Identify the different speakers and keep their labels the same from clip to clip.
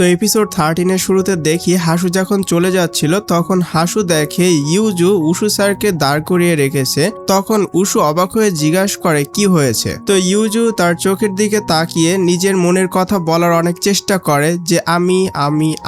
Speaker 1: তো এপিসোড 13 এর শুরুতে দেখি হাসু যখন চলে যাচ্ছিল তখন হাসু দেখে ইউজু উশু স্যারকে দাঁড় করিয়ে রেখেছে। তখন উশু অবাক হয়ে জিজ্ঞাসা করে কি হয়েছে। তো ইউজু তার চোখের দিকে তাকিয়ে নিজের মনের কথা বলার অনেক চেষ্টা করে যে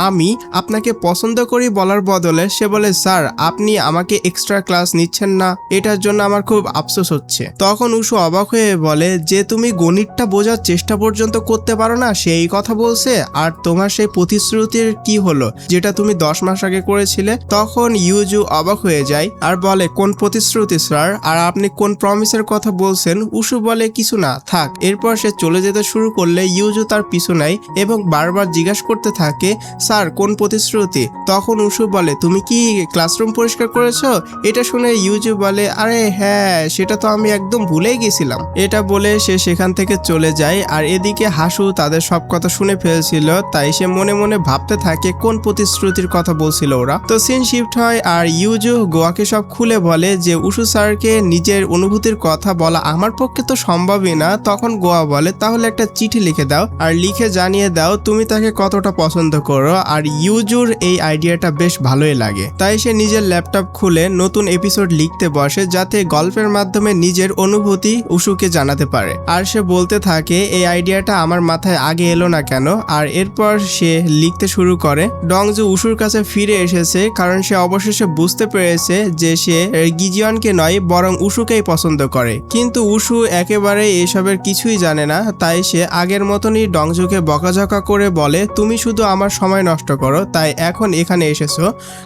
Speaker 1: আমি আপনাকে পছন্দ করি বলার বদলে সে বলে স্যার আপনি আমাকে এক্সট্রা ক্লাস নিচ্ছেন না, এটার জন্য আমার খুব আফসোস হচ্ছে। তখন উশু অবাক হয়ে বলে যে তুমি গণিতটা বোঝার চেষ্টা পর্যন্ত করতে পারো না, সেই কথা বলছে। আর তোমার সেই প্রতিশ্রুতির কি হলো যেটা তুমি 10 মাস আগে করেছিলে। তখন ইউজু অবাক হয়ে যায় আর বলে কোন প্রতিশ্রুতি স্যার, আর আপনি কোন প্রমিসের কথা বলছেন। উশু বলে কিছু না, থাক। এরপর সে চলে যেতে শুরু করলে ইউজু তার পিছু নেয় এবং বারবার জিজ্ঞাসা করতে থাকে স্যার কোন প্রতিশ্রুতি। তখন উশু বলে তুমি কি ক্লাসরুম পরিষ্কার করেছো। এটা শুনে ইউজু বলে আরে হ্যাঁ সেটা তো আমি একদম ভুলেই গেছিলাম। এটা বলে সে সেখান থেকে চলে যায়। আর এদিকে হাসু তাদের সব কথা শুনে ফেলছিল, তাই সে মনে মনে ভাবতে থাকে কোন প্রতিশ্রুতির কথা বলছিল ওরা। তো সিন শিফট হয় আর ইউজু গোয়াকে সব খুলে বলে যে উশু স্যারকে নিজের অনুভূতির কথা বলা আমার পক্ষে তো সম্ভবই না। তখন গোয়া বলে তাহলে একটা চিঠি লিখে দাও আর লিখে জানিয়ে দাও তুমি তাকে কতটা পছন্দ করো। আর ইউজুর এই আইডিয়াটা বেশ ভালোই লাগে, তাই সে নিজের ল্যাপটপ খুলে নতুন এপিসোড লিখতে বসে যাতে গল্পের মাধ্যমে নিজের অনুভূতি উশুকে জানাতে পারে। আর সে বলতে থাকে এই আইডিয়াটা আমার মাথায় আগে এলো না কেন। আর এরপর সে লিখতে শুরু করে। ডংজু উশুর কাছে ফিরে এসেছে কারণ সে অবশেষে বুঝতে পেরেছে যে সে গিজিয়নকে নয় বরং উশুকেই পছন্দ করে। কিন্তু উশু একেবারে এসবের কিছুই জানে না, তাই সে আগের মতনই ডংজুকে বকাঝকা করে বলে তুমি শুধু আমার সময় নষ্ট করো তাই এখন এখানে এসেছো।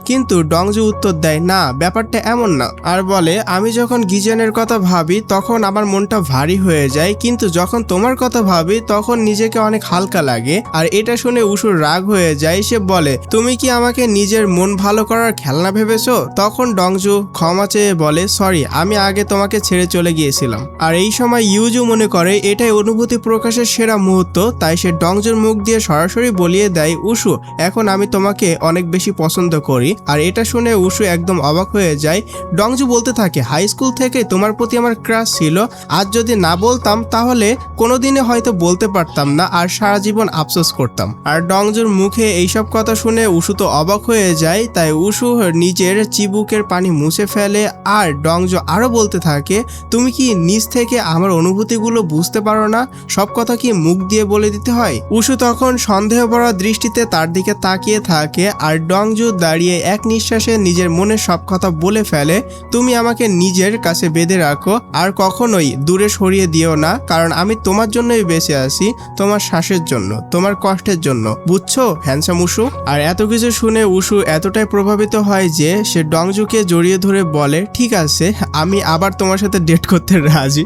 Speaker 1: কিন্তু ডংজু উত্তর দেয় না ব্যাপারটা এমন না, আর বলে আমি যখন গিজিয়নের কথা ভাবি তখন আমার মনটা ভারী হয়ে যায়, কিন্তু যখন তোমার কথা ভাবি তখন নিজেকে অনেক হালকা লাগে। আর এটা শুনে উশুর রাগ হয়ে যায়। সে বলে তুমি কি আমাকে নিজের মন ভালো করার খেলনা ভেবেছো। তখন ডংজু ক্ষমা চেয়ে বলে সরি আমি আগে তোমাকে ছেড়ে চলে গিয়েছিলাম। আর এই সময় ইউজু মনে করে এটাই অনুভূতি প্রকাশের সেরা মুহূর্ত, তাই সে ডংজুর মুখ দিয়ে সরাসরি বলিয়ে দেয় উশু এখন আমি তোমাকে অনেক বেশি পছন্দ করি। আর এটা শুনে উশু একদম অবাক হয়ে যায়। ডংজু বলতে থাকে হাই স্কুল থেকে তোমার প্রতি আমার ক্রাশ ছিল, আজ যদি না বলতাম তাহলে কোনোদিনে হয়তো বলতে পারতাম না আর সারা জীবন আফসোস করতাম। আর ডংজুর মুখে এইসব কথা শুনে উশু তো অবাক হয়ে যায়, তাই উশু নিজের চিবুকের পানি মুছে ফেলে। আর ডংজু আরো বলতে থাকে তুমি কি নিজ থেকে আমার অনুভূতিগুলো বুঝতে পারো না, সব কথা কি মুখ দিয়ে বলে দিতে হয়। উশু তখন সন্দেহ ভরা দৃষ্টিতে তার দিকে তাকিয়ে থাকে আর ডংজু দাঁড়িয়ে এক নিঃশ্বাসে নিজের মনের সব কথা বলে ফেলে তুমি আমাকে নিজের কাছে বেঁধে রাখো আর কখনোই দূরে সরিয়ে দিও না, কারণ আমি তোমার জন্যই বেঁচে আছি, তোমার শ্বাসের জন্য, তোমার কষ্টের জন্য, বুঝছো হ্যান্ডসাম উশু। আর এত কিছু শুনে উশু এতটাই প্রভাবিত হয় যে সে ডংজুকে জড়িয়ে ধরে বলে ঠিক আছে আমি আবার তোমার সাথে ডেট করতে রাজি।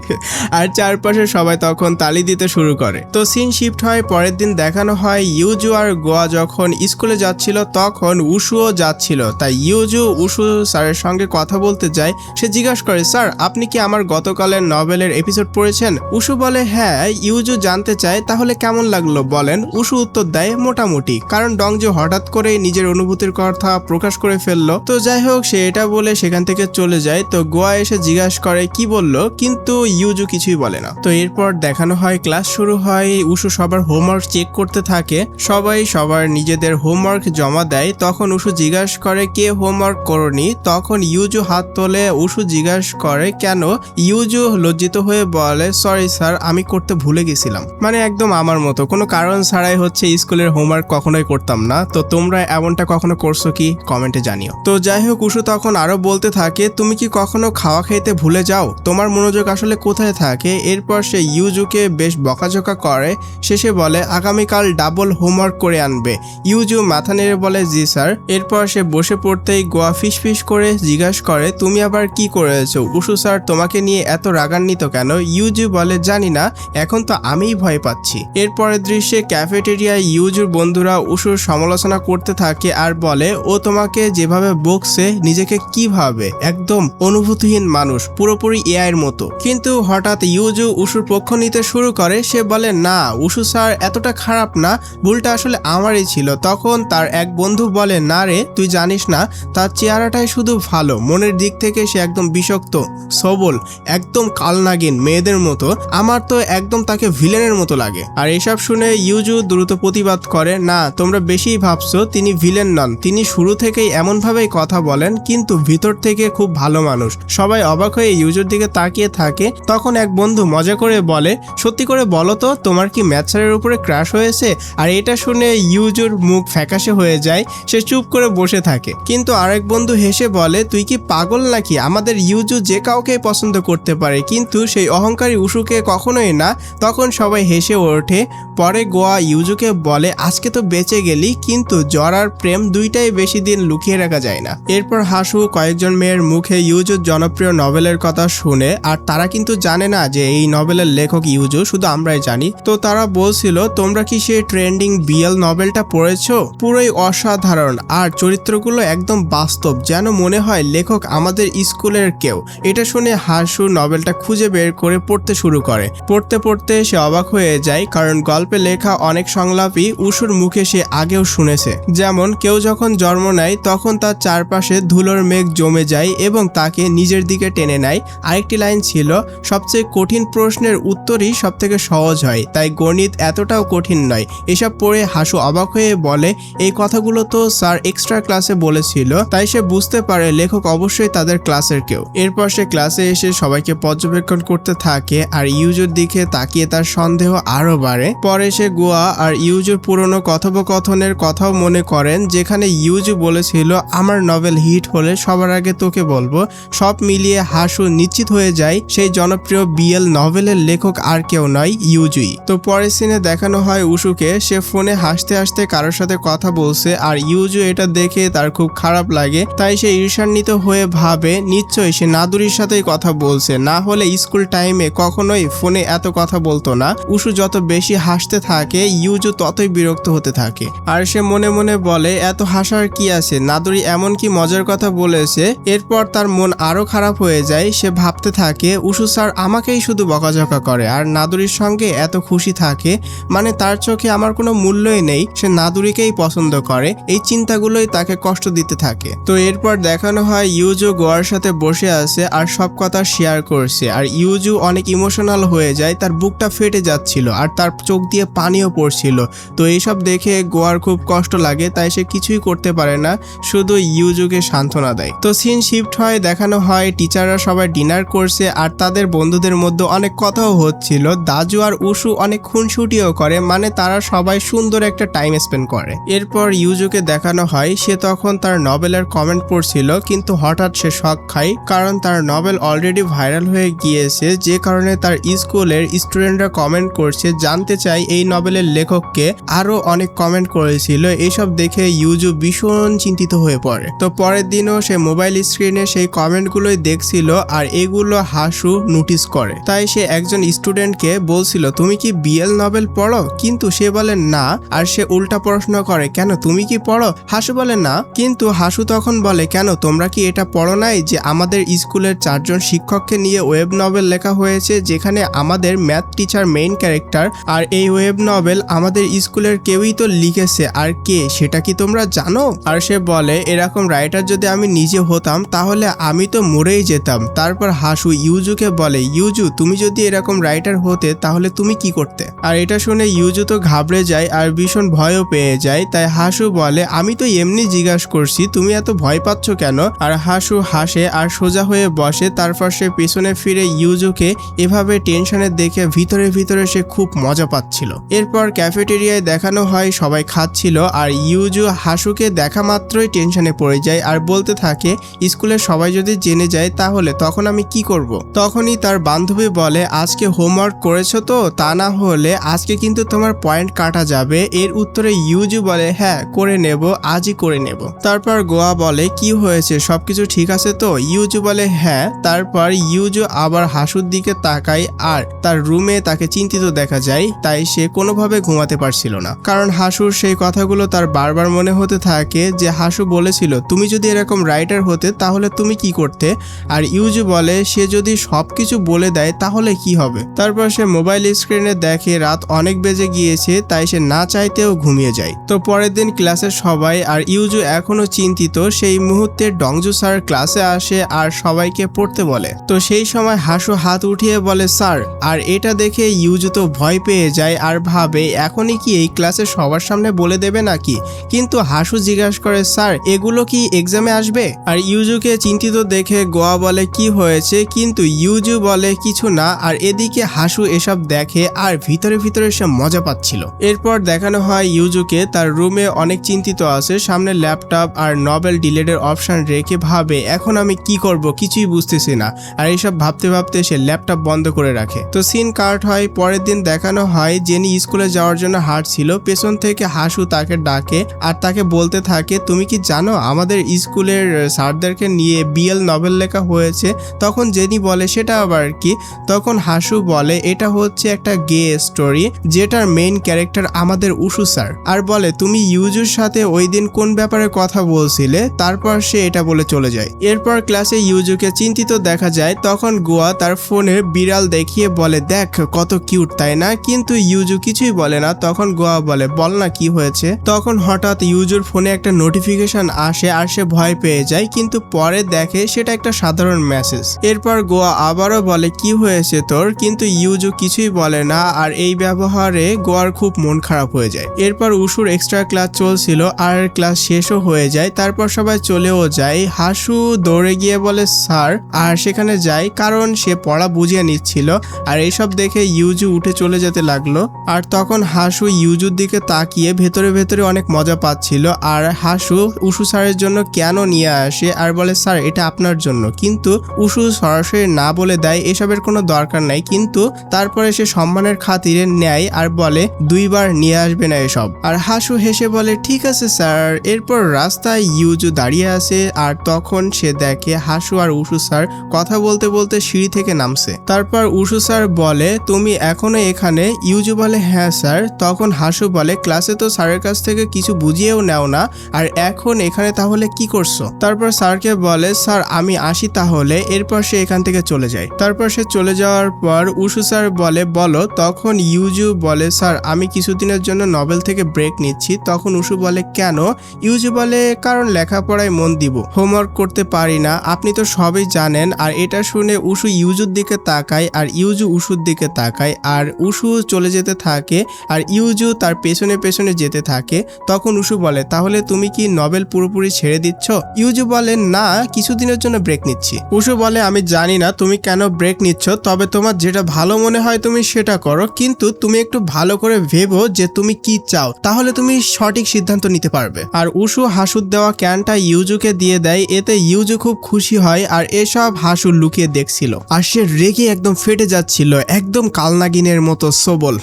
Speaker 1: আর চারপাশে সবাই তখন তালি দিতে শুরু করে। তো সিন শিফট হয় পরের দিন। দেখানো হয় ইউজু আর গোয়া যখন স্কুলে যাচ্ছিল তখন উশুও যাচ্ছিল, তাই ইউজু উশু স্যারের সঙ্গে কথা বলতে যায়। সে জিজ্ঞাসা করে স্যার আপনি কি আমার গতকালের নভেলের এপিসোড পড়েছেন। উশু বলে হ্যাঁ। ইউজু জানতে চায় তাহলে কেমন লাগলো বলেন। উশু উত্তর দেয় মোটামুটি, কারণ ডংজু হঠাৎ করে নিজের অনুভূতির কথা প্রকাশ করে ফেললো। তো যাই হোক সে এটা বলে সেখান থেকে চলে যায়। তো গোয়া এসে জিজ্ঞাসা করে কি বললো, কিন্তু ইউজু কিছুই বলে না। তো এরপর দেখানো হয় ক্লাস শুরু হয়। উশু সবার হোমওয়ার্ক চেক করতে থাকে, সবাই সবার নিজেদের হোমওয়ার্ক জমা দেয়। তখন উশু জিজ্ঞাসা করে কে হোমওয়ার্ক করনি। তখন ইউজু হাত তোলে। উশু জিজ্ঞাসা করে কেন। ইউজু লজ্জিত হয়ে বলে সরি স্যার আমি করতে ভুলে গেছিলাম। মানে একদম আমার মতো কোনো কারণ ছাড়াই হচ্ছে স্কুলের হোমওয়ার্ক কখনোই করতাম না। তো তোমরা এমনটা কখনো করছো কি কমেন্টে জানিও। তো যাই হোক উশু তখন আরো বলতে থাকে তুমি কি কখনো খাওয়া খেতে ভুলে যাও, তোমার মনোযোগ আসলে কোথায় থাকে। এরপর সে ইউজুকে বেশ বকাঝকা করে। শেষে বলে আগামীকাল ডাবল হোমওয়ার্ক করে আনবে। ইউজু মাথা নেড়ে বলে জি স্যার। এরপর সে বসে পড়তেই গোয়া ফিসফিস করে জিজ্ঞাসা করে তুমি আবার কি করেছো উশু স্যার তোমাকে নিয়ে এত রাগান্বিত কেন। ইউজু বলে জানি না, এখন তো আমিই ভয় পাচ্ছি। এরপরের দৃশ্যে ক্যাফেটেরিয়ায় ইউজুর বন্ধুরা উশুর সমালোচনা করতে থাকে আর বলে ও তোমাকে যেভাবে বকছে নিজেকে কি ভাবে, একদম অনুভূতিহীন মানুষ, পুরোপুরি এআইয়ের মতো। কিন্তু হঠাৎ ইউজু উশুর পক্ষ নিতে শুরু করে। সে বলে না উশু স্যার এতটা খারাপ না, ভুলটা আসলে আমারই ছিল। তখন তার এক বন্ধু বলে না রে তুই জানিস না, তার চেহারাটাই শুধু ভালো, মনের দিক থেকে সে একদম বিষাক্ত, সবল, একদম কালনাগিন মেয়েদের মতো। আমার তো একদম তাকে ভিলেনের মতো লাগে। আর এসব শুনে ইউজু দ্রুত প্রতিবাদ করে, না তোমরা বেশিই ভাবছো, তিনি ভিলেন নন, তিনি শুরু থেকেই এমনভাবেই কথা বলেন কিন্তু ভিতর থেকে খুব ভালো মানুষ। সবাই অবাক হয়ে ইউজুর দিকে তাকিয়ে থাকে। তখন এক বন্ধু মজা করে বলে, সত্যি করে বলো তো তোমার কি ম্যাথ স্যারের উপরে ক্রাশ হয়েছে? আর এটা শুনে ইউজুর মুখ ফ্যাকাশে হয়ে যায়, সে চুপ করে বসে থাকে। কিন্তু আরেক বন্ধু হেসে বলে, তুই কি পাগল নাকি? আমাদের ইউজু যে কাউকে পছন্দ করতে পারে, কিন্তু সেই অহংকারী উশুকে কখনোই না। তখন সবাই হেসে ওঠে। পরে গোয়া ইউজুকে বলে, আজকে তো বেঁচে গেলি, কিন্তু জ্বর আর প্রেম দুইটাই বেশি দিন লুকিয়ে রাখা যায় না। এরপর হাসু কয়েকজন মেয়ের মুখে ইউজুর জনপ্রিয় নভেলের কথা শুনে, আর তারা কিন্তু জানে না যে এই নভেলের লেখক ইউজু, শুধু আমরাই জানি। তো তারা বলছিল, তোমরা কি সেই ট্রেন্ডিং বিএল নভেলটা পড়েছো? পুরোই অসাধারণ, আর চরিত্রগুলো একদম বাস্তব, যেন মনে হয় লেখক আমাদের স্কুলের কেউ। এটা শুনে হাসু নভেলটা খুঁজে বের করে পড়তে শুরু করে। পড়তে পড়তে সে অবাক হয়ে যায়, কারণ গল্পে লেখা অনেক সংলাপই উশুর মুখে সে আগেও শুনেছে। যেমন কেউ যখন জন্ম নেয় তখন তার চারপাশে ধুলোর মেঘ জমে যায় এবং তাকে নিজের দিকে টেনে নেয়। আরেকটি লাইন ছিল, সবচেয়ে কঠিন প্রশ্নের উত্তরই সবথেকে সহজ হয়, তাই গণিত এতটাও কঠিন নয়। এসব পড়ে হাসু অবাক হয়ে বলে, এই কথাগুলো তো স্যার এক্সট্রা ক্লাসে বলেছিল। তাই সে বুঝতে পারে লেখক অবশ্যই তাদের ক্লাসের কেউ। এরপর সে ক্লাসে এসে সবাইকে পর্যবেক্ষণ করতে থাকে, আর ইউজুর দিকে তাকিয়ে তার সন্দেহ আরো বাড়ে। পরে সে গোয়া আর ইউজুর পুরনো কথোপকথনের কথাও মনে করেন, যেখানে ইউজু বলেছিল, আমার নভেল হিট হলে সবার আগে তোকে বলবো। সব মিলিয়ে হাসু নিশ্চিত হয়ে যায় সেই জনপ্রিয় বিএল নভেলের লেখক আর কেউ নয়, ইউজুই। তো পরের সিনে দেখানো হয় উশুকে, সে ফোনে হাসতে হাসতে কারোর সাথে কথা বলছে, আর ইউজু এটা দেখে তার খুব খারাপ লাগে। তাই সে ঈর্ষান্বিত হয়ে ভাবে, নিশ্চয়ই সে নাদুরির সাথেই কথা বলছে, না হলে স্কুল টাইমে কখনোই ফোনে এত কথা বলতো না। উশু যত বেশি হাসতে থাকে, ইউজু ততই বিরক্ত হতে থাকে, আর সে মনে মনে বলে, এত হাসার কি আছে, নাদুরি এমন কি মজার কথা বলেছে। এরপর তার মন আরো খারাপ হয়ে যায়। সে ভাবতে থাকে, উশু স্যার আমাকেই শুধু বকাঝকা করে আর নাদুরির সঙ্গে এত খুশি থাকে, মানে তার চোখে আমার কোনো মূল্যই নেই, সে নাদুরিকেই পছন্দ করে। এই চিন্তাগুলোই তাকে কষ্ট দিতে থাকে। তো এরপর দেখানো হয় ইউজু গোয়ার সাথে বসে আছে আর সব কথা শেয়ার করছে, আর ইউজু অনেক ইমোশনাল হয়ে যায়, তার বুকটা ফেটে যাচ্ছিল আর তার চোখ দিয়ে পানিও পড়ছিল। তো এইসব দেখে গোয়ার খুব কষ্ট লাগে, তাই সে কিছুই করতে পারে না, শুধু ইউজুকে সান্ত্বনা দেয়। তো সিন শিফট হয়, দেখানো হয় টিচাররা সবাই ডিনার করছে আর তাদের বন্ধুদের মধ্যে অনেক কথাও হচ্ছিল। দাজু আর উশু অনেক খুনসুটিও করে, মানে তারা সবাই সুন্দর একটা টাইম স্পেন্ড করে। এরপর ইউজুকে দেখানো হয়, সে তখন তার নভেলের কমেন্ট পড়ছিল, কিন্তু হঠাৎ সে শক খায়, কারণ তার নভেল অলরেডি ভাইরাল হয়ে গিয়েছে, যে কারণে তার স্কুলের স্টুডেন্টরা কমেন্ট করছে, জানতে চাই এই নভেলের লেখককে। আরো অনেক কমেন্ট করেছিল। এইসব দেখে ইউজু ভীষণ চিন্তিত হয়ে পড়ে। তো পরের দিনও সে মোবাইল স্ক্রিনে সেই কমেন্টগুলোই দেখছিল, আর এগুলো হাসু নোটিস করে। তাই সে একজন স্টুডেন্টকে বলছিল, তুমি কি বিএল নভেল পড়ো? কিন্তু সে বলে না, আর সে উল্টা প্রশ্ন করে, কেন তুমি কি পড়ো? হাসু বলে না, কিন্তু হাসু তখন বলে, কেন তোমরা কি এটা পড়ো নাই যে আমাদের স্কুলের 4 জন শিক্ষককে নিয়ে ওয়েব নভেল লেখা হয়েছে, যেখানে আমাদের ম্যাথ টিচার মেইন ক্যারেক্টার, আর এই ওয়েব নভেল আমাদের স্কুলের কেউই তো লিখেছে, আর কে সেটা কি তোমরা জানো? আর সে বলে, এরকম রাইটার যদি আমি নিজে হতাম তাহলে আমি তো মরেই যেতাম। তারপর হাসু ইউজুকে বলে, ইউজু তুমি যদি এরকম রাইটার হতে তাহলে তুমি কি করতে? আর এটা শুনে ইউজু তো ঘাবড়ে যায় আর ভীষণ ভয়ও পেয়ে যায়। তাই হাসু বলে, আমি তো এমনি জিজ্ঞাসা করছি, তুমি এত ভয় পাচ্ছ কেন? আর হাসু হাসে আর সোজা হয়ে বসে। তারপর সে পেছনে ফিরে ইউজুকে এভাবে টেনশনে দেখে ভিতরে ভিতরে সে খুব মজা পাচ্ছিল। এরপর ক্যাফেটেরিয়ায় দেখানো হয় সবাই খাচ্ছিল, আর ইউজু হাসুকে দেখা মাত্রই টেনশনে পড়ে যায় আর বলতে থাকে, স্কুলের সবাই যদি জেনে যায় তাহলে তখন আমি কি করব? তখনই তার বান্ধবী বলে, আজকে হোমওয়ার্ক করেছো তো? তা না হলে আজকে কিন্তু তোমার পয়েন্ট কাটা যাবে। এর উত্তরে ইউজু বলে, হ্যাঁ করে নেব, আজই করে নেব। তারপর গোয়া বলে, কি হয়েছে, সবকিছু ঠিক আছে তো? ইউজু বলে হ্যাঁ। তারপর ইউজু আবার হাসুর দিকে তাকায় আর তার রুমে তাকে চিন্তিত দেখা যায়। তাই সে কোনোভাবে ঘুমাতে পারছিল না, কারণ হাসুর সেই কথাগুলো তার বারবার মনে হতে থাকে, যে হাসু বলেছিল, তুমি যদি এরকম রাইটার হতে তাহলে তুমি কি করতে? আর ইউজু বলে, সে যদি সবকিছু বলে দেয় তাহলে কি হবে? তারপর সে মোবাইল স্ক্রিনে দেখে রাত অনেক বেজে গিয়েছে, তাই সে না চাইতেও ঘুমিয়ে যায়। তো পরের দিন ক্লাসের সবাই আর ইউজু এখনো চিন্তিত। সেই মুহূর্তে ডংজু স্যার ক্লাসে আসে আর সবাইকে পড়তে বলে। তো সেই সময় হাসু হাত উঠিয়ে বলে, স্যার। আর এটা দেখে ইউজু তো ভয় পেয়ে যায় আর ভাবে, এখনই কি এই ক্লাসে সবার সামনে বলে দেবে নাকি? কিন্তু হাসু জিজ্ঞাসা করে স্যার এগুলো কি এক্সামে আসবে? আর ইউজুকে চিন্তিত দেখে গোয়া বলে কি হয়েছে, কিন্তু ইউজু বলে কিছু না। আর এদিকে হাসু এসব দেখে আর ভিতরে ভিতরে সে মজা পাচ্ছিল। এরপর দেখানো হয় ইউজুকে তার রুমে অনেক চিন্তিত আছে, সামনে ল্যাপটপ আর নভেল ডিলেটের অপশন রেখে ভাবে এখন আমি কি করব কিছুই বুঝতেছি না। আর এইসব ভাবতে ভাবতে সে ল্যাপটপ বন্ধ করে রাখে। তো সিন কাট হয়, পরের দিন দেখানো হয় জেনি স্কুলে যাওয়ার জন্য হাঁটছিল, পেছন থেকে হাসু তাকে ডাকে আর তাকে বলতে থাকে তুমি কি জানো আমাদের স্কুলের স্যারদেরকে নিয়ে বিএল নভেল লেখা হয়েছে। তখন জেনি বলে সেটা আবার কি? তখন হাসু বলে এটা হচ্ছে একটা গে স্টোরি যেটার মেইন ক্যারেক্টার আমাদের উশু স্যার। আর বলে তুমি ইউজুর সাথে ওই দিন কোন ব্যাপারে কথা বলছিলে। তারপর সে এটা বলে চলে যায়। এরপর ক্লাসে ইউজুকে চিন্তিত দেখা যায়, তখন গোয়া তার ফোনে বিড়াল দেখিয়ে বলে দেখ কত কিউট তাই না? কিন্তু ইউজু কিছুই বলে না। তখন গোয়া বলে বল না কি হয়েছে। তখন হঠাৎ ইউজুর ফোনে একটা নোটিফিকেশন আসে আর সে ভয় পেয়ে যায়, কিন্তু পরে দেখে সেটা একটা সাধারণ মেসেজ। এরপর গোয়া আবারও বলে কি হয়েছে তোর, কিন্তু ইউজু কিছুই বলে না। আর এই ব্যবহারে গোয়ার খুব মন খারাপ হয়ে যায়। এরপর উশুর এক্সট্রা ক্লাস চলছিল আর ক্লাস শেষও হয়ে যায়। তারপর সবাই চলেও যায়। হাসু দৌড়ে গিয়ে বলে স্যার, আর সেখানে যায় কারণ সে পড়া বুঝিয়ে নিচ্ছিল। আর এইসব দেখে ইউজু উঠে চলে যেতে লাগলো। আর তখন হাসু ইউজুর দিকে তাকিয়ে ভেতরে ভেতরে অনেক মজা পাচ্ছিল। আর হাসু উশু স্যারের জন্য কেন নিয়ে আসে আর বলে স্যার এটা আপনার জন্য, কিন্তু উশু সরাসরি না বলে দেয় এসবের কোনো দরকার নাই। কিন্তু তারপরে সে সম্মানের খাতিরে নেয় আর বলে 2 বার নিয়ে আসবে না এসব। আর হাসু হেসে বলে ঠিক আছে স্যার। এরপর রাস্তায় ইউজু দাঁড়িয়ে আছে আর তখন সে দেখে হাসু আর উশু স্যার কথা বলতে বলতে সিঁড়ি থেকে নামছে। তারপর উশু স্যার বলে তুমি এখনো এখানে? ইউজু বলে হ্যাঁ স্যার। তখন হাসু বলে ক্লাসে তো স্যারের কাছ থেকে কিছু বুঝিয়েও নেও না, আর এখন এখানে তাহলে কি করছো? তারপর স্যারকে বলে স্যার আমি আসি তাহলে। এরপর সে এখান থেকে চলে যায়। তারপর সে চলে যাওয়ার পর উশু স্যার বলে বলো। তখন ইউজু বলে স্যার আমি কিছুদিনের জন্য নভেল থেকে ব্রেক নিচ্ছি। তখন উশু বলে কেন? ইউজু বলে কারণ লেখাপড়ায় মন দিব, হোমওয়ার্ক করতে পারি না, আপনি তো সবই জানেন। আর এটা শুনে উশু ইউজুর দিকে তাকায় আর ইউজু উশুর দিকে তাকায় আর উশু চলে যেতে থাকে আর ইউজু তার পেছনে পেছনে যেতে থাকে। তখন উশু বলে তাহলে তুমি কি নভেল পুরোপুরি ছেড়ে দিচ্ছ? ইউজু বলে না, কিছুদিনের জন্য ব্রেক নিচ্ছি। উশু বলে আমি জানি না তুমি কেন ব্রেক নিচ্ছ, তবে তোমার যেটা ভালো মনে হয় তুমি সেটা করো, কিন্তু তুমি একটু ভালো করে ভেবো যে তুমি কি চাও, তাহলে তুমি সঠিক সিদ্ধান্ত নিতে পারবে। আর উশু হাসুর দেওয়া ক্যানটা ইউজুকে দিয়ে দেয়। এতে ইউজু খুব খুশি হয় আর এসব হাসু লুকিয়ে দেখছিল আর সে রেগে একদম ফেটে যাচ্ছিল, একদম কালনাগিনের মতো সবল।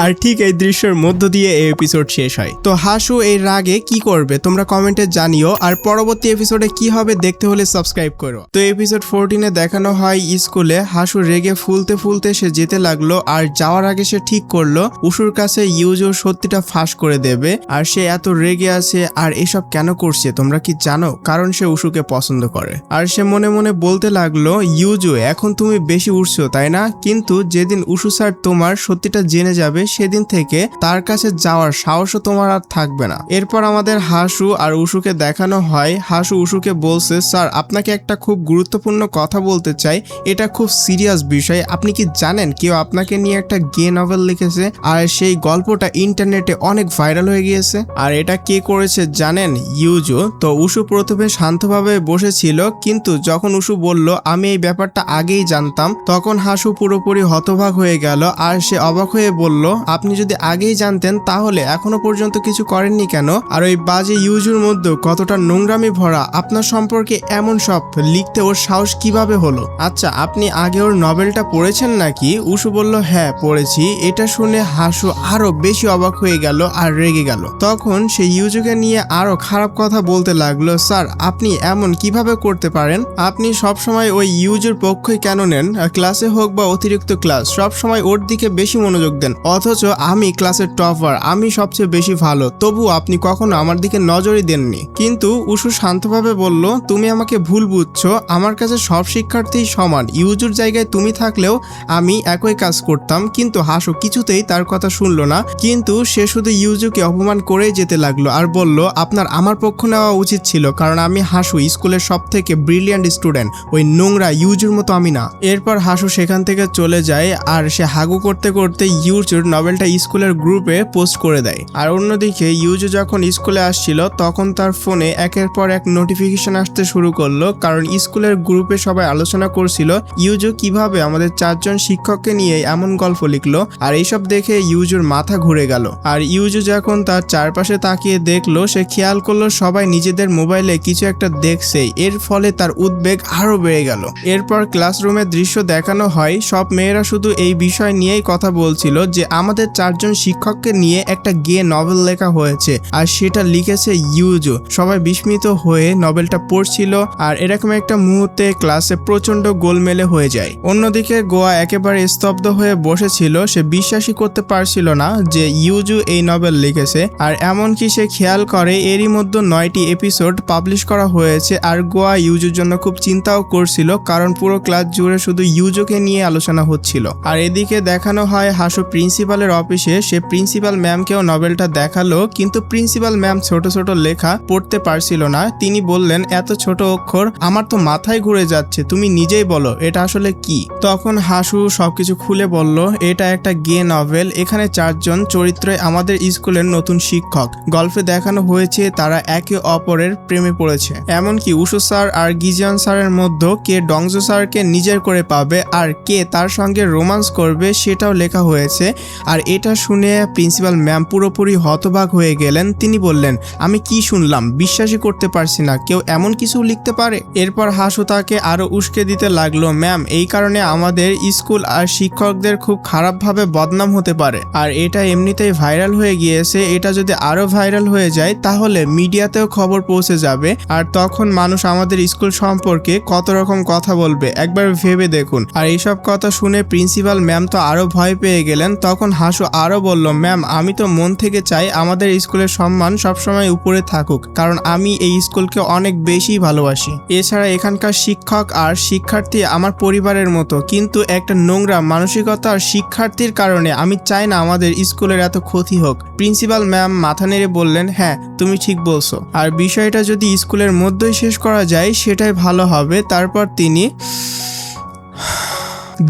Speaker 1: আর ঠিক এই দৃশ্যের মধ্য দিয়ে এই এপিসোড শেষ হয়। তো হাসু এই রাগে কি করবে তোমরা কমেন্টে জানিও। আর পরবর্তী এপিসোডে কি হবে দেখতে হলে সাবস্ক্রাইব করো। তো এপিসোড 14-এ দেখানো হয় স্কুলে হাসু রেগে ফুলতে ফুলতে সে যেতে লাগলো। আর যাওয়ার আগে সে ঠিক করলো উশুর কাছে ইউজুর সত্যিটা ফাঁস করে দেবে। আর সে এত রেগে আছে আর এসব কেন করছে তোমরা কি জানো? কারণ সে উশুকে পছন্দ করে। আর সে মনে মনে বলতে লাগলো ইউজু এখন তুমি বেশি উঠছো তাই না? কিন্তু যেদিন উশু স্যার তোমার সত্যিটা জেনে যাবে সেদিন থেকে তার কাছে যাওয়ার সাহসও তোমার আর থাকবে না। এরপর আমাদের হাসু আর উশুকে দেখানো হয়। হাসু উশুকে বলছে স্যার আপনাকে একটা খুব গুরুত্বপূর্ণ কথা বলতে চাই, এটা খুব সিরিয়াস বিষয়। আপনি কি জানেন কেউ আপনাকে নিয়ে একটা গে নভেল লিখেছে আর সেই গল্পটা ইন্টারনেটে অনেক ভাইরাল হয়ে গিয়েছে। আর এটা কে করেছে জানেন? ইউজু। তো উশু প্রথমে শান্তভাবে বসেছিল, কিন্তু যখন উশু বলল আমি এই ব্যাপারটা আগেই জানতাম, তখন হাসু পুরোপুরি হতবাক হয়ে গেল। আর সে অবাক হয়ে বলল আপনি যদি আগেই জানতেন তাহলে এখনো পর্যন্ত কিছু করেননি কেন? আর ওই বাজে ইউজুর মধ্যে কতটা নোংরামি ভরা, আপনার সম্পর্কে এমন সব লিখতে ওর সাহস কিভাবে হলো? আচ্ছা আপনি আগে ওর নভেলটা পড়েছেন নাকি? উশু বলল হ্যাঁ পড়েছি। এটা শুনে হাসু আরো বেশি অবাক হয়ে গেল আর রেগে গেল। তখন সে ইউজুকে নিয়ে আরো খারাপ কথা বলতে লাগলো স্যার আপনি এমন কিভাবে করতে পারেন? আপনি সবসময় ওই ইউজুর পক্ষই কেন নেন? ক্লাসে হোক বা অতিরিক্ত ক্লাস সবসময় ওর দিকে বেশি মনোযোগ দেন, অথচ আমি ক্লাসের টপার, আমি সবচেয়ে বেশি ভালো, তবু আপনি কখনো আমার দিকে নজরই দেননি। কিন্তু উশু শান্তভাবে বলল তুমি আমাকে ভুল বুঝছো, আমার কাছে সব শিক্ষার্থীই সমান, ইউজুর জায়গায় তুমি থাকলেও আমি একই কাজ করতাম। কিন্তু হাসু কিছুতেই তার কথা শুনলো না, কিন্তু সে শুধু ইউজুকে অপমান করেই যেতে লাগলো আর বলল আপনার আমার পক্ষ নেওয়া উচিত ছিল, কারণ আমি হাসু স্কুলের সব থেকে ব্রিলিয়ান্ট স্টুডেন্ট, ওই নোংরা ইউজুর মতো আমি না। এরপর হাসু সেখান থেকে চলে যায় আর সে হাগু করতে করতে ইউজুর নভেলটা স্কুলের গ্রুপে পোস্ট করে দেয়। আর অন্যদিকে ইউজু যখন স্কুলে আসছিল তখন তার ফোনে একের পর এক নোটিফিকেশন আসতে শুরু করলো, কারণ স্কুলের গ্রুপে সবাই আলোচনা করছিল ইউজু কিভাবে আমাদের 4 জন শিক্ষককে নিয়ে এমন গল্প লিখলো। আর এইসব দেখে ইউজুর মাথা ঘুরে গেল। আর ইউজু যখন তার চারপাশে তাকিয়ে দেখলো, সে খেয়াল করলো সবাই নিজেদের মোবাইলে কিছু একটা দেখছে। এর ফলে তার উদ্বেগ আরো বেড়ে গেল। এরপর ক্লাসরুমের দৃশ্য দেখানো হয়, সব মেয়েরা শুধু এই বিষয় নিয়েই কথা বলছিল যে আমাদের 4 জন শিক্ষককে নিয়ে একটা গে নভেল লেখা হয়েছে আর সেটা লিখেছে ইউজু। সবাই বিস্মিত হয়ে নভেলটা পড়ছিল। আর এরকম একটা মুহূর্তে ক্লাসে প্রচন্ড গোলমেলে হয়ে যায়। অন্যদিকে গোয়া একেবারে স্তব্ধ হয়ে বসেছিল। সে বিশ্বাসই করতে পারছিল না যে ইউজু এই নভেল লিখেছে। আর এমনকি সে খেয়াল করে এরই মধ্যে 9টি এপিসোড পাবলিশ করা হয়েছে। আর গোয়া ইউজুর জন্য খুব চিন্তাও করছিল, কারণ পুরো ক্লাস জুড়ে শুধু ইউজুকে নিয়ে আলোচনা হচ্ছিল। আর এদিকে দেখানো হয় হাসু প্রিন্সিপালের অফিসে। সে প্রিন্সিপাল ম্যামকেও নভেলটা দেখালো, কিন্তু প্রিন্সিপাল ম্যাম ছোট ছোট লেখা পড়তে পারছিল না। তিনি বললেন, এত ছোট অক্ষর আমার তো মাথায় ঘুরে যাচ্ছে, তুমি নিজেই বলো এটা আসলে কি। তখন হাসু সবকিছু খুলে বলল, এটা একটা গে নভেল। এখানে 4 জন চরিত্রে আমাদের স্কুলের নতুন শিক্ষক। গল্পে দেখানো হয়েছে তারা একে অপরের প্রেমে পড়েছে। এমনকি উশু স্যার আর গিজিয়ন স্যারের মধ্যে কে ডংজো স্যারকে নিজের করে পাবে আর কে তার সঙ্গে রোমান্স করবে সেটাও লেখা হয়েছে। আর এটা শুনে প্রিন্সিপাল ম্যাম পুরোপুরি হতবাক হয়ে গেলেন। তিনি বললেন, আমি কি শুনলাম, বিশ্বাসই করতে পারছি না, কেউ এমন কিছু লিখতে পারে। এরপর হাসু তাকে আরো উস্কে দিতে লাগলো, ম্যাম এই কারণে আমাদের স্কুল আর শিক্ষকদের খুব খারাপভাবে বদনাম হতে পারে। আর এটা এমনিতেই ভাইরাল হয়ে গিয়েছে, এটা যদি আরো ভাইরাল হয়ে যায় তাহলে মিডিয়াতেও খবর পৌঁছে যাবে। আর তখন মানুষ আমাদের স্কুল সম্পর্কে কত রকম কথা বলবে, একবার ভেবে দেখুন। আর এইসব কথা শুনে প্রিন্সিপাল ম্যাম তো আরো ভয় পেয়ে গেলেন। তখন হাসু আরো বলল, ম্যাম আমি তো মন থেকে চাই আমাদের স্কুলের সম্মান সবসময় উপরে থাকুক, কারণ আমি এই স্কুলকে অনেক বেশি ভালোবাসি। এছাড়া এখানকার শিক্ষক আর শিক্ষার্থী আমার পরিবারের মতো, কিন্তু একটা নোংরা মানসিকতার শিক্ষার্থীর কারণে আমি চাই না আমাদের স্কুলের এত ক্ষতি হোক। প্রিন্সিপাল ম্যাম মাথা নেড়ে বললেন, হ্যাঁ তুমি ঠিক বলছো, আর বিষয়টা যদি স্কুলের মধ্যেই শেষ করা যায় সেটাই ভালো হবে। তারপর তিনি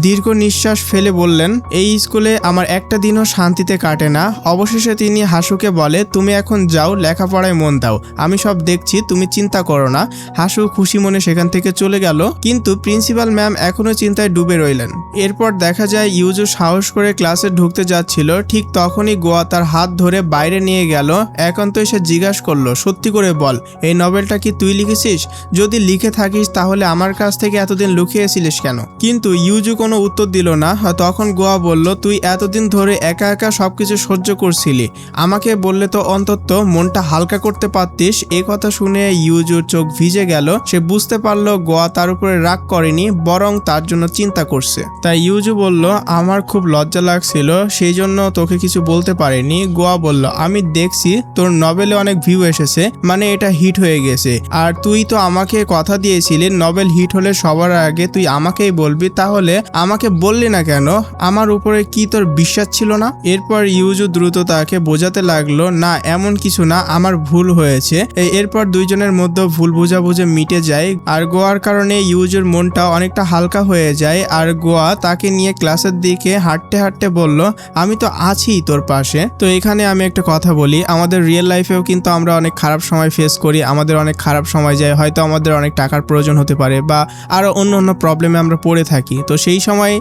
Speaker 1: দীর্ঘ নিঃশ্বাস ফেলে বললেন, এই স্কুলে আমার একটা দিনও শান্তিতে কাটে না। অবশেষে তিনি হাসুকে বলে, তুমি এখন যাও, লেখাপড়ায় মন দাও, আমি সব দেখছি, তুমি চিন্তা করো না। হাসু খুশি মনে সেখান থেকে চলে গেল, কিন্তু প্রিন্সিপাল ম্যাম এখনো চিন্তায় ডুবে রইলেন। এরপর দেখা যায় ইউজু সাহস করে ক্লাসে ঢুকতে যাচ্ছিল, ঠিক তখনই গোয়া তার হাত ধরে বাইরে নিয়ে গেল। এখন তো এসে জিজ্ঞাসা করলো, সত্যি করে বল এই নভেলটা কি তুই লিখেছিস? যদি লিখে থাকিস তাহলে আমার কাছ থেকে এতদিন লুকিয়েছিলিস কেন? কিন্তু ইউজু কোনো উত্তর দিল না। তখন গোয়া বলল, তুই এতদিন ধরে একা একা সবকিছু সহ্য করছিলি, আমাকে বললে তো অন্তত মনটা হালকা করতে পারতিস। এই কথা শুনে ইউজুর চোখ ভিজে গেল। সে বুঝতে পারলো গোয়া তার উপরে রাগ করেনি, বরং তার জন্য চিন্তা করছে। তাই ইউজু বলল, আমার খুব লজ্জা লাগছিল, সেই জন্য তোকে কিছু বলতে পারিনি। গোয়া বলল, আমি দেখছি তোর নভেলে অনেক ভিউ এসেছে, মানে এটা হিট হয়ে গেছে, আর তুই তো আমাকে কথা দিয়েছিলি নভেল হিট হলে সবার আগে তুই আমাকেই বলবি, তাহলে আমাকে বললি না কেন? আমার উপরে কি তোর বিশ্বাস ছিল না? এরপর ইউজু দ্রুত তাকে বোঝাতে লাগলো, না এমন কিছু না, আমার ভুল হয়েছে। এরপর দুইজনের মধ্যে ভুল বোঝাবুঝি মিটে যায়। আর গোয়ার কারণে ইউজুর মনটা অনেকটা হালকা হয়ে যায়। আর গোয়া তাকে নিয়ে ক্লাসের দিকে হাঁটতে হাঁটতে বলল, আমি তো আছি তোর পাশে। তো এখানে আমি একটা কথা বলি, আমাদের রিয়েল লাইফেও কিন্তু আমরা অনেক খারাপ সময় ফেস করি, আমাদের অনেক খারাপ সময় যায়, হয়তো আমাদের অনেক টাকার প্রয়োজন হতে পারে বা আরো অন্য অন্য প্রবলেমে আমরা পড়ে থাকি। তো সেই সময়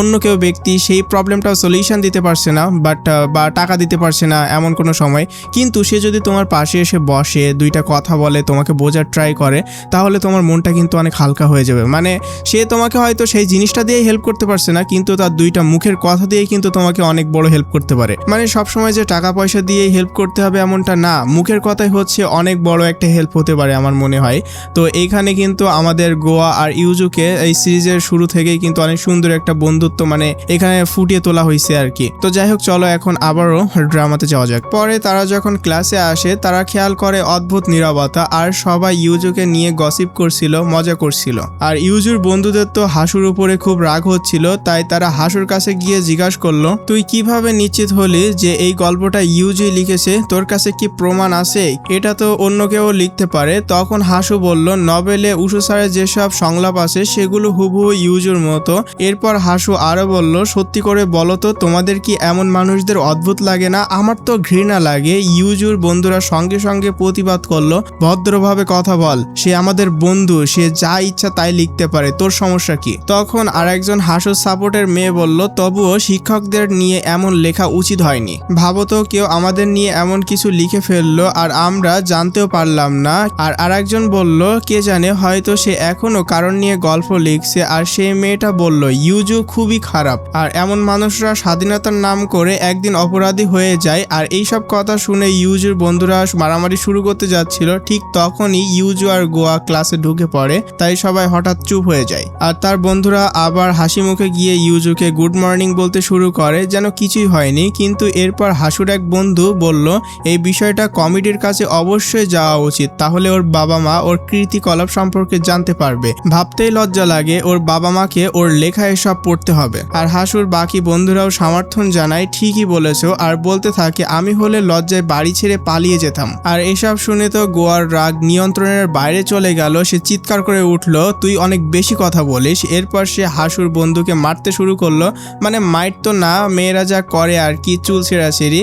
Speaker 1: অন্য কেউ ব্যক্তি সেই প্রবলেমটাও সলিউশন দিতে পারছে না, বা টাকা দিতে পারছে না এমন কোনো সময়, কিন্তু সে যদি তোমার পাশে এসে বসে, দুইটা কথা বলে, তোমাকে বোঝার ট্রাই করে, তাহলে তোমার মনটা কিন্তু অনেক হালকা হয়ে যাবে। মানে সে তোমাকে হয়তো সেই জিনিসটা দিয়েই হেল্প করতে পারছে না, কিন্তু তার দুইটা মুখের কথা দিয়েই কিন্তু তোমাকে অনেক বড় হেল্প করতে পারে। মানে সবসময় যে টাকা পয়সা দিয়েই হেল্প করতে হবে এমনটা না, মুখের কথাই হচ্ছে অনেক বড় একটা হেল্প হতে পারে আমার মনে হয়। তো এইখানে কিন্তু আমাদের গোয়া আর ইউজুকে এই সিরিজের শুরু থেকেই কিন্তু অনেক সুন্দর একটা বন্ধুত্ব মানে এখানে ফুটিয়ে তোলা হয়েছে আর কি। তো যাই হোক, চলো এখন আবারও ড্রামাতে যাওয়া যাক। পরে তারা যখন ক্লাসে আসে তারা খেয়াল করে অদ্ভুত নীরবতা, আর সবাই ইউজুকে নিয়ে গসিপ করছিল, মজা করছিল। আর ইউজুর বন্ধুদের তো হাসুর উপরে খুব রাগ হচ্ছিল, তাই তারা হাসুর কাছে গিয়ে জিজ্ঞাসা করলো, তুই কিভাবে নিশ্চিত হলি যে এই গল্পটা ইউজুই লিখেছে? তোর কাছে কি প্রমাণ আছে? এটা তো অন্য কেউ লিখতে পারে। তখন হাসু বলল, নভেলে উশু স্যারের যেসব সংলাপ আছে সেগুলো হুবহু ইউজুর মতো, এরপর হাসু আরো বলল, সত্যি করে বলো তো তোমাদের কি এমন মানুষদের অদ্ভুত লাগে না? আমার তো ঘৃণা লাগে। ইউজুর বন্ধুরা সঙ্গে সঙ্গে প্রতিবাদ করলো, ভদ্রভাবে কথা বল, সে আমাদের বন্ধু, সে যা ইচ্ছা তাই লিখতে পারে, তোর সমস্যা কি? তখন আরেকজন হাসুর সাপোর্টের মেয়ে বলল, তবুও শিক্ষকদের নিয়ে এমন লেখা উচিত হয়নি। ভাবো তো কেউ আমাদের নিয়ে এমন কিছু লিখে ফেললো আর আমরা জানতেও পারলাম না। আর আরেকজন বলল, কে জানে, হয়তো সে এখনো কারণ নিয়ে গল্প লিখছে। আর সেই মেয়েটা বলল, ইউজু খুবই খারাপ, আর এমন মানুষরা স্বাধীনতার নাম করে একদিন অপরাধী হয়ে যায়। আর এইসব কথা শুনে ইউজুর বন্ধুরা মারামারি শুরু করতে যাচ্ছিল, ঠিক তখনই ইউজু আর গোয়া ক্লাসে ঢুকে পড়ে, তাই সবাই হঠাৎ চুপ হয়ে যায়। আর তার বন্ধুরা আবার হাসি মুখে গিয়ে ইউজুকে গুড মর্নিং বলতে শুরু করে, যেন কিছুই হয়নি। কিন্তু এরপর হাসুর এক বন্ধু বলল, এই বিষয়টা কমিটির কাছে অবশ্যই যাওয়া উচিত, তাহলে ওর বাবা মা ওর কীর্তিকলাপ সম্পর্কে জানতে পারবে। ভাবতেই লজ্জা লাগে, ওর বাবা মাকে ওর লেখা এসব পড়তে হবে। আর হাসুর বাকি বন্ধুরাও সমর্থন জানায়, ঠিকই বলেছো, আর বলতে থাকে, আমি হলে লজ্জায় বাড়ি ছেড়ে পালিয়ে যেতাম। আর এসব শুনে তো গোয়ার রাগ নিয়ন্ত্রণের বাইরে চলে গেল। সে চিৎকার করে উঠল, তুই অনেক বেশি কথা বলিস। এরপর সে হাসুর বন্ধুকে মারতে শুরু করলো, মানে মাইট তো না, মেয়েরা যা করে আর কি, চুল ছেঁড়াছেড়ি।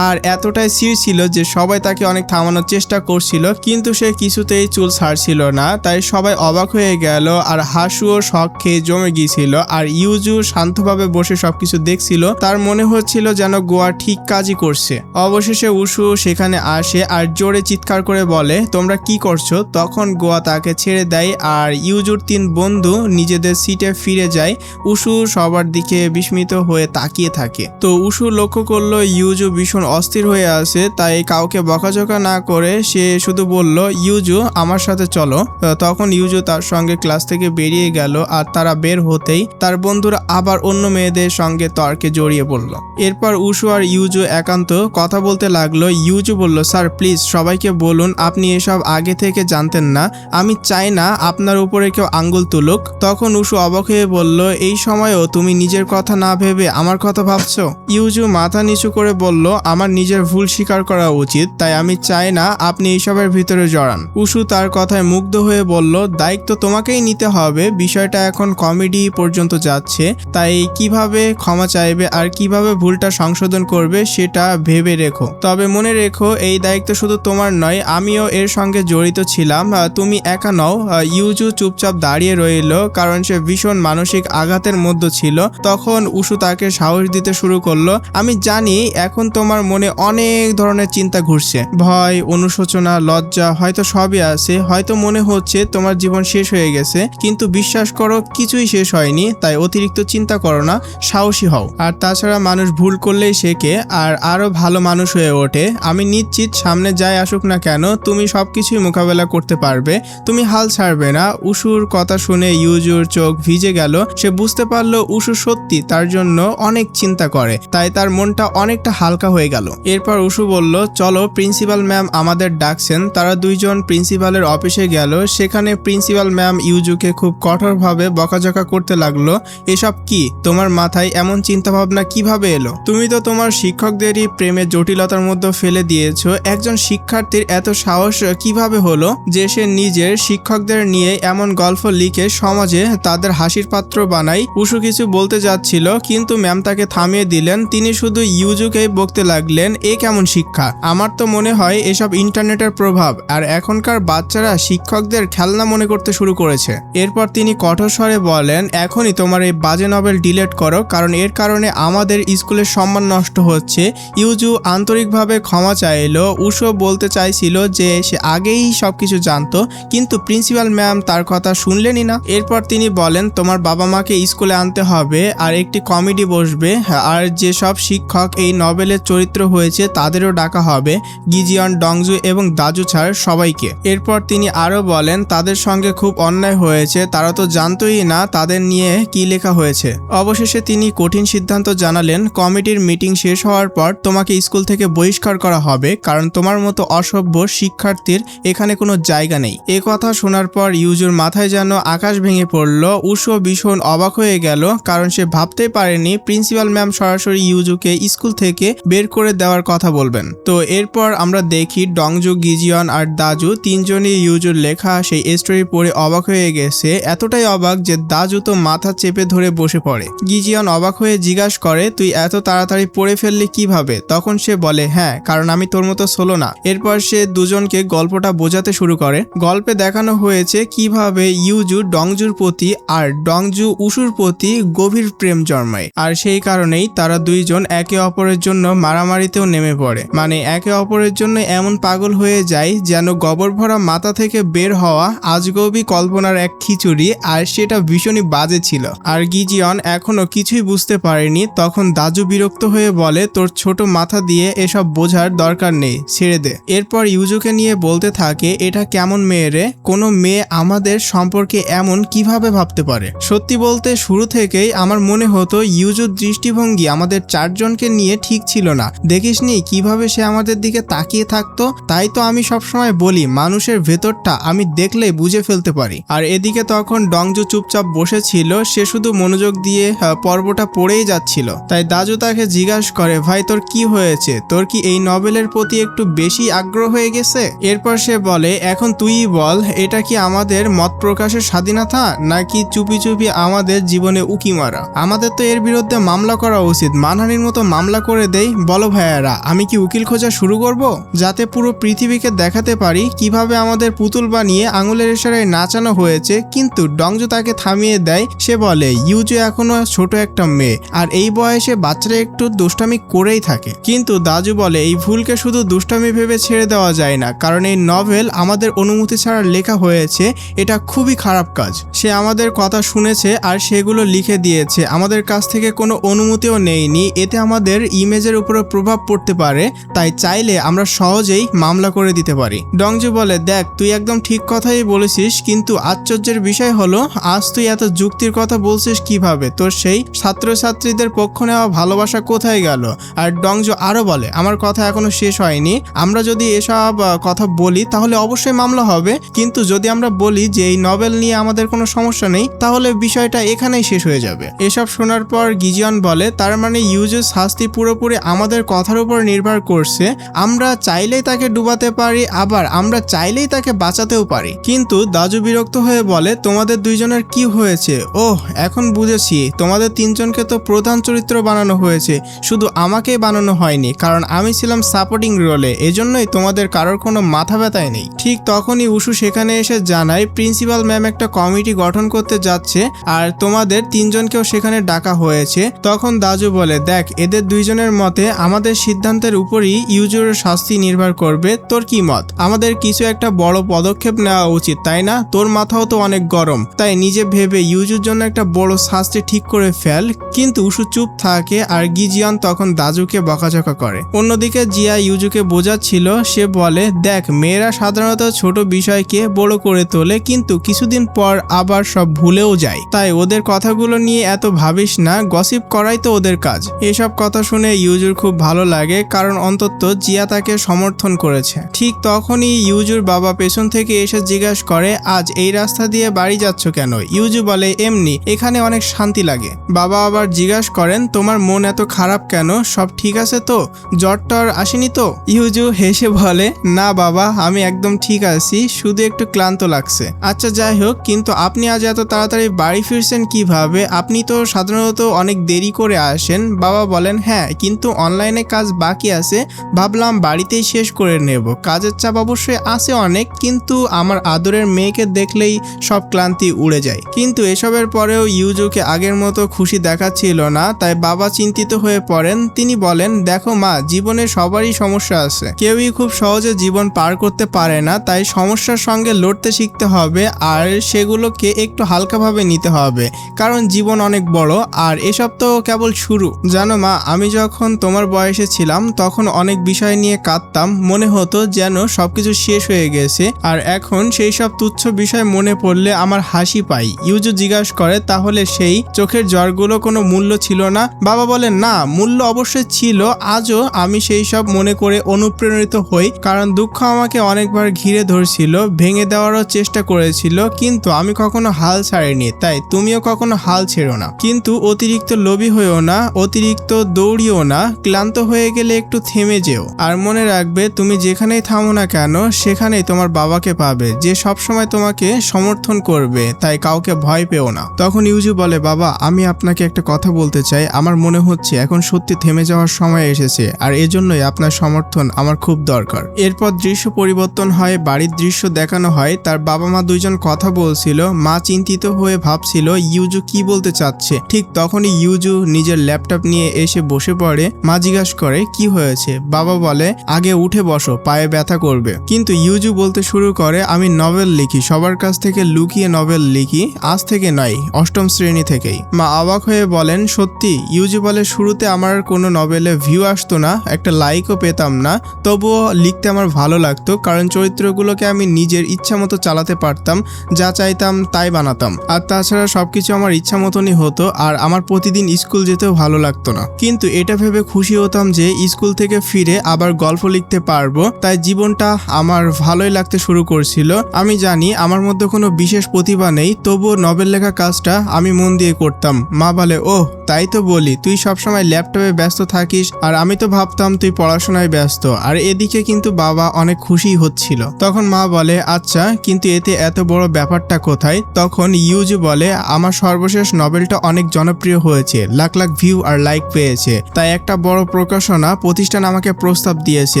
Speaker 1: আর এতটাই ছিঁড় ছিল যে সবাই তাকে অনেক থামানোর চেষ্টা করছিল, কিন্তু সে কিছুতেই চুল ছাড়ছিল না। তাই সবাই অবাক হয়ে গেল, আর হাসুও শখ খেয়ে জমে গিয়েছিল। আর ইউজু শান্তভাবে বসে সবকিছু দেখছিল, তার মনে হচ্ছিল যেন গোয়া ঠিক কাজই করছে। অবশেষে উশু সেখানে আসে আর জোরে চিৎকার করে বলে, তোমরা কি করছো? তখন গোয়া তাকে ছেড়ে দেয় আর ইউজুর 3 বন্ধু নিজেদের সিটে ফিরে যায়। উশু সবার দিকে বিস্মিত হয়ে তাকিয়ে থাকে। তো উশু লক্ষ্য করলো ইউজু ভীষণ অস্থির হয়ে আছে, তাই কাউকে বকাঝকা না করে সে শুধু বলল, ইউজু আমার সাথে চলো। তখন ইউজু তার সঙ্গে ক্লাস থেকে বেরিয়ে গেল। আর তারা বের হতেই তার বন্ধুরা আবার অন্য মেয়েদের সঙ্গে তর্কে জড়িয়ে পড়ল। এরপর উশু আর ইউজু একান্ত কথা বলতে লাগলো। ইউজু বলল, স্যার প্লিজ সবাইকে বলুন আপনি এসব আগে থেকে জানতেন না, আমি চাই না আপনার উপরে কেউ আঙ্গুল তুলুক। তখন উশু অবাক হয়ে বলল, এই সময়ও তুমি নিজের কথা না ভেবে আমার কথা ভাবছো? ইউজু মাথা নিচু করে বলল, আমার নিজের ভুল স্বীকার করা উচিত, তাই আমি চাই না আপনি এইসবের ভিতরে জড়ান। উশু তার কথায় মুগ্ধ হয়ে বলল, দায়িত্ব তোমাকেই নিতে হবে, বিষয়টা এখন কমেডি পর্যন্ত যাচ্ছে, তাই কিভাবে ক্ষমা চাইবে আর কিভাবে ভুলটা সংশোধন করবে সেটা ভেবে রেখো। তবে মনে রেখো, এই দায়িত্ব শুধু তোমার নয়, আমিও এর সঙ্গে জড়িত ছিলাম, তুমি একা নও। ইউজু চুপচাপ দাঁড়িয়ে রইল, কারণ সে ভীষণ মানসিক আঘাতের মধ্যে ছিল। তখন উশু তাকে সাহস দিতে শুরু করলো, আমি জানি এখন তোমার মনে অনেক ধরনের চিন্তা ঘুরছে, ভয়, অনুশোচনা, লজ্জা, হয়তো সবই আছে। হয়তো মনে হচ্ছে তোমার জীবন শেষ হয়ে গেছে, কিন্তু বিশ্বাস করো কিছুই শেষ হয়নি। তাই অতিরিক্ত চিন্তা করো না, সাহসী হও। আর তাছাড়া মানুষ ভুল করলেই শেখে আর আরো ভালো মানুষ হয়ে ওঠে। আমি নিশ্চিত সামনে যাই আসুক না কেন, তুমি সবকিছুই মোকাবেলা করতে পারবে, তুমি হাল ছাড়বে না। উশুর কথা শুনে ইউজুর চোখ ভিজে গেল। সে বুঝতে পারলো উশু সত্যি তার জন্য অনেক চিন্তা করে, তাই তার মনটা অনেকটা হালকা হয়ে গেল। এরপর উশু বলল, চলো, প্রিন্সিপাল ম্যাম আমাদের ডাকছেন। তারা দুইজন প্রিন্সিপালের অফিসে গেল। সেখানে প্রিন্সিপাল ম্যাম ইউজুকে খুব কঠোরভাবে বকাঝকা করতে লাগলো, এসব কি, তোমার মাথায় এমন চিন্তা ভাবনা কিভাবে এলো? তুমি তো তোমার শিক্ষকদেরই প্রেমের জটিলতার মধ্যে ফেলে দিয়েছো। একজন শিক্ষার্থীর এত সাহস কিভাবে হলো যে সে নিজের শিক্ষকদের নিয়ে এমন গল্প লিখে সমাজে তাদের হাসির পাত্র বানায়? উশু কিছু বলতে যাচ্ছিল, কিন্তু ম্যাম তাকে থামিয়ে দিলেন। তিনি শুধু ইউজুকেই বকতে লাগলেন, এ কেমন শিক্ষা? আমার তো মনে হয় এসব ইন্টারনেটের প্রভাব, আর এখনকার বাচ্চারা শিক্ষকদের খেলনা মনে করতে শুরু করেছে। এরপর তিনি কঠোর স্বরে বলেন, এখনই তোমার এই বাজে নভেল ডিলিট করো, কারণ এর কারণে আমাদের স্কুলের সম্মান নষ্ট হচ্ছে। ইউজু আন্তরিকভাবে ক্ষমা চাইলো। উশু বলতে চাইছিল যে সে আগেই সবকিছু জানতো, কিন্তু প্রিন্সিপাল ম্যাম তার কথা শুনলেনই না। এরপর তিনি বলেন, তোমার বাবা মাকে স্কুলে আনতে হবে আর একটি কমেডি বসবে, আর যেসব শিক্ষক এই নভেলের চরিত্র হয়েছে তাদেরও ডাকা হবে, গিজিয়ন, ডংজু এবং দাজু ছাড় সবাইকে। এরপর তিনি আরো বলেন, তাদের সঙ্গে খুব অন্যায় হয়েছে, তারা তো জানতোই না তাদের নিয়ে কি লেখা হয়েছে। অবশেষে তিনি কঠিন সিদ্ধান্ত জানালেন, কমিটির মিটিং শেষ হওয়ার পর তোমাকে স্কুল থেকে বহিষ্কার করা হবে, কারণ তোমার মতো অসভ্য শিক্ষার্থীর এখানে কোনো জায়গা নেই। এ কথা শোনার পর ইউজুর মাথায় যেন আকাশ ভেঙে পড়ল। উশু ভীষণ অবাক হয়ে গেল, কারণ সে ভাবতেই পারেনি প্রিন্সিপাল ম্যাম সরাসরি ইউজুকে স্কুল থেকে বের করে দেওয়ার কথা বলবেন। তো এরপর আমরা দেখি ডংজু, গিজিয়ন আর দাজু তিনজনই ইউজুর লেখা সেই স্টোরি পড়ে অবাক হয়ে গেছে। এতটাই অবাক যে দাজু তো মাথা চেপে ধরে বসে পড়ে। গিজিয়ন অবাক হয়ে জিজ্ঞাসা করে, তুই এত তাড়াতাড়ি পড়ে ফেললি কিভাবে? তখন সে বলে, হ্যাঁ, কারণ আমি তোর মতো সোলো না। এরপর সে দুজনকে গল্পটা বোঝাতে শুরু করে। গল্পে দেখানো হয়েছে কিভাবে ইউজু ডংজুর প্রতি আর ডংজু উশুর প্রতি গভীর প্রেম জন্মায়, আর সেই কারণেই তারা দুইজন একে অপরের জন্য মারামারিতেও নেমে পড়ে। মানে একে অপরের জন্য এমন পাগল হয়ে যায় যেন গোবর ভরা মাথা থেকে বের হওয়া আজগবি কল্পনার এক খিচুড়ি, আর সেটা ভীষণই বাজে ছিল। আর গিজিয়ন এখনো কিছুই বুঝতে পারেনি। তখন দাজু বিরক্ত হয়ে বলে, তোর ছোট মাথা দিয়ে এসব বোঝার দরকার নেই, ছেড়ে দে। এরপর ইউজুকে নিয়ে বলতে থাকে, এটা কেমন মেয়ে রে? কোনো মেয়ে আমাদের সম্পর্কে এমন কিভাবে ভাবতে পারে? সত্যি বলতে শুরু থেকেই আমার মনে হতো ইউজুর দৃষ্টিভঙ্গি আমাদের চারজনকে নিয়ে ঠিক ছিল না। দেখিসনি কিভাবে সে আমাদের দিকে তাকিয়ে থাকতো? তাই তো আমি সবসময় বলি, মানুষের ভেতরটা আমি দেখলেই বুঝে ফেলতে পারি। আর এদিকে তখন ডংজু চুপচাপ বসেছিল, সে শুধু মনোযোগ দিয়ে পর্বটা পড়েই যাচ্ছিল। তাই দাজু তাকে জিজ্ঞাসা করে, ভাই তোর কি হয়েছে? তোর কি এই নভেলের প্রতি একটু বেশি আগ্রহ হয়ে গেছে? এরপর সে বলে, এখন তুই বল, এটা কি আমাদের মত প্রকাশের স্বাধীনতা নাকি চুপি চুপি আমাদের জীবনে উকি মারা? আমাদের তো এর বিরুদ্ধে মামলা করা উচিত, মানহানির মতো মামলা করে দেই। বলো ভাইয়ারা, আমি কি উকিল খোঁজা শুরু করব, যাতে পুরো পৃথিবীকে দেখাতে পারি কিভাবে আমাদের পুতুল বানিয়ে আঙুলের ইশারায় নাচানো হয়েছে? কিন্তু ডংজু তাকে থামিয়ে দেয়। সে বলে, ইউজু এখনো ছোট একটা মেয়ে, আর এই বয়সে বাচ্চারা একটু দুষ্টামি করেই থাকে। কিন্তু দাজু বলে, এই ভুলকে শুধু দুষ্টামি ভেবে ছেড়ে দেওয়া যায় না, কারণ এই নভেল আমাদের অনুমতি ছাড়া লেখা হয়েছে। এটা খুবই খারাপ কাজ। সে আমাদের কথা শুনেছে আর সেগুলো লিখে দিয়েছে, আমাদের কাছ থেকে কোনো অনুমতিও নেয়নি। এতে আমাদের ইমেজের উপরে প্রভাব পড়তে পারে, তাই চাইলে আমরা সহজেই মামলা করে দিতে পারি। ডংজু বলে, দেখ তুই একদম ঠিক কথাই বলেছিস, কিন্তু আশ্চর্যের বিষয় হলো আজ তুই এত যুক্তির কথা বলছিস কিভাবে? তোর সেই ছাত্রছাত্রীদের পক্ষ নেওয়া ভালোবাসা কোথায় গেল? আর ডংজু আরো বলে, আমার কথা এখনো শেষ হয়নি। আমরা যদি এসব কথা বলি তাহলে অবশ্যই মামলা হবে, কিন্তু যদি আমরা বলি যে এই নভেল নিয়ে আমাদের কোনো সমস্যা নেই, তাহলে বিষয়টা এখানেই শেষ হয়ে যাবে। এসব শোনার পর গিজিয়ন বলে, তার মানে ইউজুর শাস্তি পুরোপুরি আমাদের কথার উপর নির্ভর করছে। আমরা চাইলেই তাকে ডুবাতে পারি, আবার আমরা চাইলেই তাকে বাঁচাতেও পারি। কিন্তু দাজু বিরক্ত হয়ে বলে, তোমাদের দুইজনের কি হয়েছে? ওহ, এখন বুঝেছি, তোমাদের তিনজনকে তো প্রধান চরিত্র বানানো হয়েছে, শুধু আমাকেই বানানো হয়নি, কারণ আমি ছিলাম সাপোর্টিং রোলে, এজন্যই তোমাদের কারোর কোনো মাথা ব্যথাই নেই। ঠিক তখনই উশু সেখানে এসে জানায়, প্রিন্সিপাল ম্যাম একটা কমিটি গঠন করতে যাচ্ছে, আর তোমাদের তিনজনকেও সেখানে ডাকা হয়েছে। তখন দাজু বলে, দেখ এদের দুইজনের মতে আমাদের সিদ্ধান্তের উপরই ইউজুর শাস্তি নির্ভর করবে। তোর কি মত? আমাদের কিছু একটা বড় পদক্ষেপ নেওয়া উচিত, তাই না? তোর মাথাও তো অনেক গরম, তাই নিজে ভেবে ইউজুর জন্য একটা বড় শাস্তি ঠিক করে ফেল। কিন্তু উশু চুপ থাকে, আর গিজিয়ন তখন দাজুকে বকাঝকা করে। অন্যদিকে জিয়া ইউজুকে বোঝাচ্ছিল। সে বলে, দেখ মেয়েরা সাধারণত ছোট বিষয়কে বড় করে তোলে, কিন্তু কিছুদিন পর আবার সব ভুলেও যায়। তাই ওদের কথাগুলো নিয়ে এত ভাবিস না, গসিপ করাই তো ওদের কাজ। এসব কথা শুনে ইউজুর খুব ভালো লাগে, কারণ অন্তত জিয়া তাকে সমর্থন করেছে। ঠিক তখনই ইউজুর বাবা পেছন থেকে এসে জিজ্ঞাসা করে, আজ এই রাস্তা দিয়ে বাড়ি যাচ্ছ কেন? ইউজু বলে, এমনি, এখানে অনেক শান্তি লাগে। বাবা আবার জিজ্ঞাসা করেন, তোমার মন এত খারাপ কেন? সব ঠিক আছে তো? জ্বর টর আসেনি তো? ইউজু হেসে বলে, না বাবা, আমি একদম ঠিক আছি, শুধু একটু ক্লান্ত লাগছে। আচ্ছা যাই হোক, কিন্তু আপনি আজ এত তাড়াতাড়ি বাড়ি ফিরছেন কিভাবে? আপনি তো সাধারণত অনেক দেরি করে আসেন। বাবা বলেন, হ্যাঁ, কিন্তু অনলাইনে কাজ বাকি আছে, ভাবলাম বাড়িতেই শেষ করে নেব। কাজের চাপ অবশ্যই আছে অনেক, কিন্তু আমার আদরের মেয়েকে দেখলেই সব ক্লান্তি উড়ে যায়। কিন্তু এসবের পরেও ইউজুকে আগের মতো খুশি দেখাচ্ছিল না, তাই বাবা চিন্তিত হয়ে পড়েন। তিনি বলেন, দেখো মা, জীবনে সবারই সমস্যা আছে, কেউই খুব সহজে জীবন পার করতে পারে না, তাই সমস্যার সঙ্গে লড়তে শিখতে হবে, আর সেগুলোকে একটু হালকাভাবে নিতে হবে, কারণ জীবন অনেক বড়, আর এসব তো কেবল শুরু। জানো মা, আমি যখন তোমার বয়সে ছিলাম তখন অনেক বিষয় নিয়ে কাঁদতাম, মনে হতো যেন সবকিছু শেষ হয়ে গেছে, আর এখন সেই সব তুচ্ছ বিষয় মনে পড়লে আমার হাসি পাই। ইউজু জিজ্ঞাসা করে, তাহলে সেই চোখের জ্বরগুলো কোনো মূল্য ছিল না? বাবা বলেন, না, মূল্য অবশ্যই ছিল। আজও আমি সেই সব মনে করে অনুপ্রেরিত হই, কারণ দুঃখ আমাকে অনেকবার ঘিরে ধরছিল, ভেঙে দেওয়ারও চেষ্টা করেছিল, কিন্তু আমি কখনো হাল ছাড়িনি। তাই তুমিও কখনো হাল ছেড়ো না, কিন্তু অতিরিক্ত লোভী হয়েও না, অতিরিক্ত দৌড়িও না, ক্লান্ত হয়ে গেলে একটু থেমে যেও। আর মনে রাখবে, তুমি যেখানেই থামো না কেন সেখানেই তোমার বাবাকে পাবে, যে সবসময় তোমাকে সমর্থন করবে, তাই কাউকে ভয় পেও না। না। তখন ইউজু বলে, বাবা আমি আপনাকে একটা কথা বলতে চাই, আমার মনে হচ্ছে এখন সত্যি থেমে যাওয়ার সময় এসেছে, আর এজন্যই আপনার সমর্থন আমার খুব দরকার। এরপর দৃশ্য পরিবর্তন হয়, বাড়ির দৃশ্য দেখানো হয়। তার বাবা মা দুইজন কথা বলছিল, মা চিন্তিত হয়ে ভাবছিল ইউজু কি বলতে চাচ্ছে। ঠিক তখনই ইউজু নিজের ল্যাপটপ নিয়ে এসে বসে পড়ে। মা জিজ্ঞাসা করে কি হয়েছে। বাবা বলে, আগে উঠে বসো, পায়ে ব্যথা করবে। কিন্তু ইউজু বলতে শুরু করে, আমি নভেল লিখি, সবার কাছ থেকে লুকিয়ে নভেল লিখি, আজ থেকে নয়, অষ্টম শ্রেণী থেকেই। মা অবাক হয়ে বলেন, সত্যি? ইউজু বলে, শুরুতে আমার কোনো নভেলে ভিউ আসতো না, একটা লাইকও পেতাম না, তবুও লিখতে আমার ভালো লাগতো, কারণ চরিত্রগুলোকে আমি নিজের ইচ্ছা মতো চালাতে পারতাম, যা চাইতাম তাই বানাতাম। আর তাছাড়া সবকিছু আমার ইচ্ছা মতনই হতো, আর আমার প্রতিদিন স্কুল যেতেও ভালো লাগতো না। কিন্তু এটা ভেবে খুশি হতাম যে স্কুল থেকে ফিরে আবার গল্প লিখতে পারবো, তাই জীবনটা আমার ভালোই লাগতে শুরু করছিল। আমি জানি আমার মধ্যে কোনো বিশেষ প্রতিভা নেই, তবুও নভেল লেখা কাজটা আমি মন দিয়ে করতাম। মা বলে, ওহ তাই তো বলি, তুই সবসময় ল্যাপটপে ব্যস্ত থাকিস, আর আমি তো ভাবতাম তুই পড়াশোনায় ব্যস্ত। আর এদিকে কিন্তু বাবা অনেক খুশি হচ্ছিল। তখন মা বলে, আচ্ছা কিন্তু এতে এত বড় ব্যাপারটা কোথায়? তখন ইউজু বলে, আমার সর্বশেষ নভেলটা অনেক জনপ্রিয় হয়েছে, লাখ লাখ ভিউ আর লাইক পেয়েছে, তাই একটা বড় প্রকাশনা প্রতিষ্ঠান আমাকে প্রস্তাব দিয়েছে।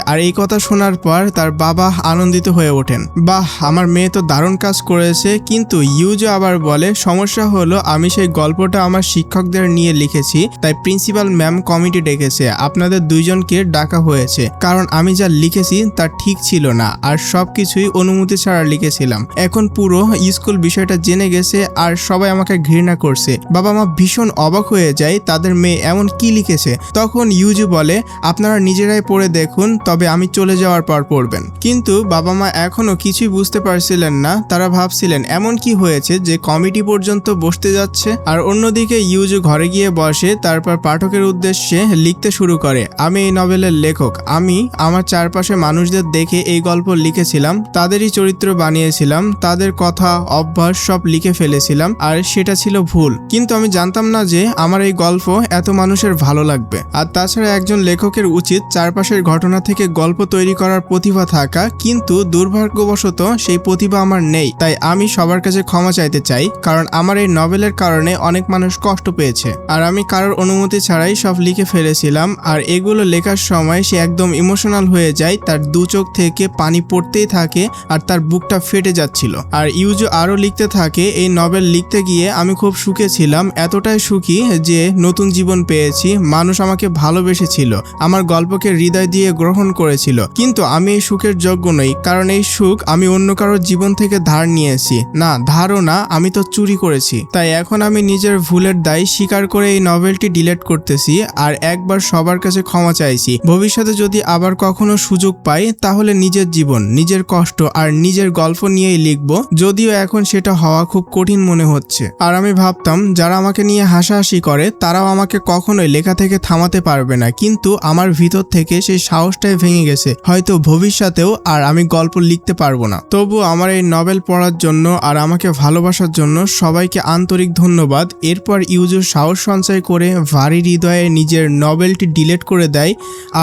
Speaker 1: আর এই কথা শোনার পর তার বাবা আনন্দিত হয়ে ওঠেন, বাহ আমার মেয়ে তো দারুণ কাজ করেছে। কিন্তু ইউজু আবার বলে, সমস্যা হলো আমি সেই গল্পটা আমার শিক্ষকদের নিয়ে লিখেছি, তাই প্রিন্সিপাল ম্যাম কমিটি ডেকেছে, আপনাদের দুইজনকে ডাকা হয়েছে, কারণ আমি যা লিখেছি তা ঠিক ছিল না, আর সবকিছুই অনুমতি ছাড়া লিখেছিলাম। এখন পুরো স্কুল বিষয়টা জেনে গেছে আর সবাই আমাকে ঘৃণা করছে। বাবা মা ভীষণ অবাক হয়ে যায়, তাদের মেয়ে এমন কি লিখেছে। তখন ইউজু বলে, আপনারা নিজেরাই পড়ে দেখুন, তবে আমি চলে যাওয়ার পর পড়বেন। কিন্তু বাবা মা এখনো কিছুই বুঝতে পারছিলেন না, তারা ভাবছিলেন এমন কি হয়েছে যে কমিটি পর্যন্ত বসতে যাচ্ছে। আর অন্যদিকে ইউজু ঘরে গিয়ে বসে, তারপর পাঠকের উদ্দেশ্যে লিখতে শুরু করে, আমি এই নভেলের লেখক, আমি আমার চারপাশে মানুষদের দেখে এই গল্প লিখেছিলাম, তাদেরই চরিত্র বানিয়েছিলাম, তাদের কথা অভ্যাস সব লিখে ফেলেছিলাম, আর সেটা ছিল ভুল। কিন্তু আমি জানতাম না যে আমার এই গল্প এত মানুষের ভালো লাগবে। আর তাছাড়া একজন লেখকের উচিত চারপাশের ঘটনা থেকে গল্প তৈরি করার প্রতিভা থাকা, কিন্তু দুর্ভাগ্যবশত সেই প্রতিভা আমার নেই। তাই আমি সবার কাছে ক্ষমা চাইতে চাই, কারণ আমার এই নভেলের কারণে অনেক মানুষ কষ্ট পেয়েছে, আর আমি কারোর অনুমতি ছাড়াই সব লিখে ফেলেছিলাম। আর এগুলো লেখার সময় সে একদম ইমোশনাল হয়ে যায়, তার দু চোখ থেকে পানি পড়তেই থাকে, আর তার বুকটা ফেটে যাচ্ছিল। আর ইউজু আরো লিখতে থাকে, এই নভেল লিখতে গিয়ে আমি খুব সুখে ছিলাম, এতটাই সুখী যে নতুন জীবন পেয়েছি, মানুষ আমাকে ভালোবেসেছিল, আমার গল্পকে হৃদয় দিয়ে গ্রহণ করেছিল। কিন্তু আমি এই সুখের যোগ্য নই, কারণ এই সুখ আমি অন্য কারোর জীবন থেকে ধার নিয়েছি। না, ধারও না, আমি তো চুরি করেছি। তাই এখন আমি নিজের ভুলের দায় স্বীকার করে এই নভেলটি ডিলিট করতেছি, আর একবার সবার কাছে ক্ষমা চাইছি। ভবিষ্যতে যদি আবার কখনো সুযোগ পাই, তাহলে নিজের জীবন, নিজের কষ্ট আর নিজের গল্প নিয়েই লিখব, যদিও এখন সেটা হওয়া খুব কঠিন মনে হচ্ছে। আর আমি ভাবতাম যারা আমাকে নিয়ে হাসাহাসি করে তারাও আমাকে কখনোই লেখা থেকে থামাতে পারবে না, কিন্তু আমার ভিতর থেকে সেই সাহসটাই ভেঙে গেছে। হয়তো ভবিষ্যতেও আর আমি গল্প লিখতে পারবো না। তবু আমার এই নভেল পড়ার জন্য আর আমাকে ভালোবাসার জন্য সবাইকে আন্তরিক ধন্যবাদ। এরপর ইউজু সাহস সঞ্চয় করে ভারী হৃদয়ে নিজের নভেলটি ডিলিট করে দেয়,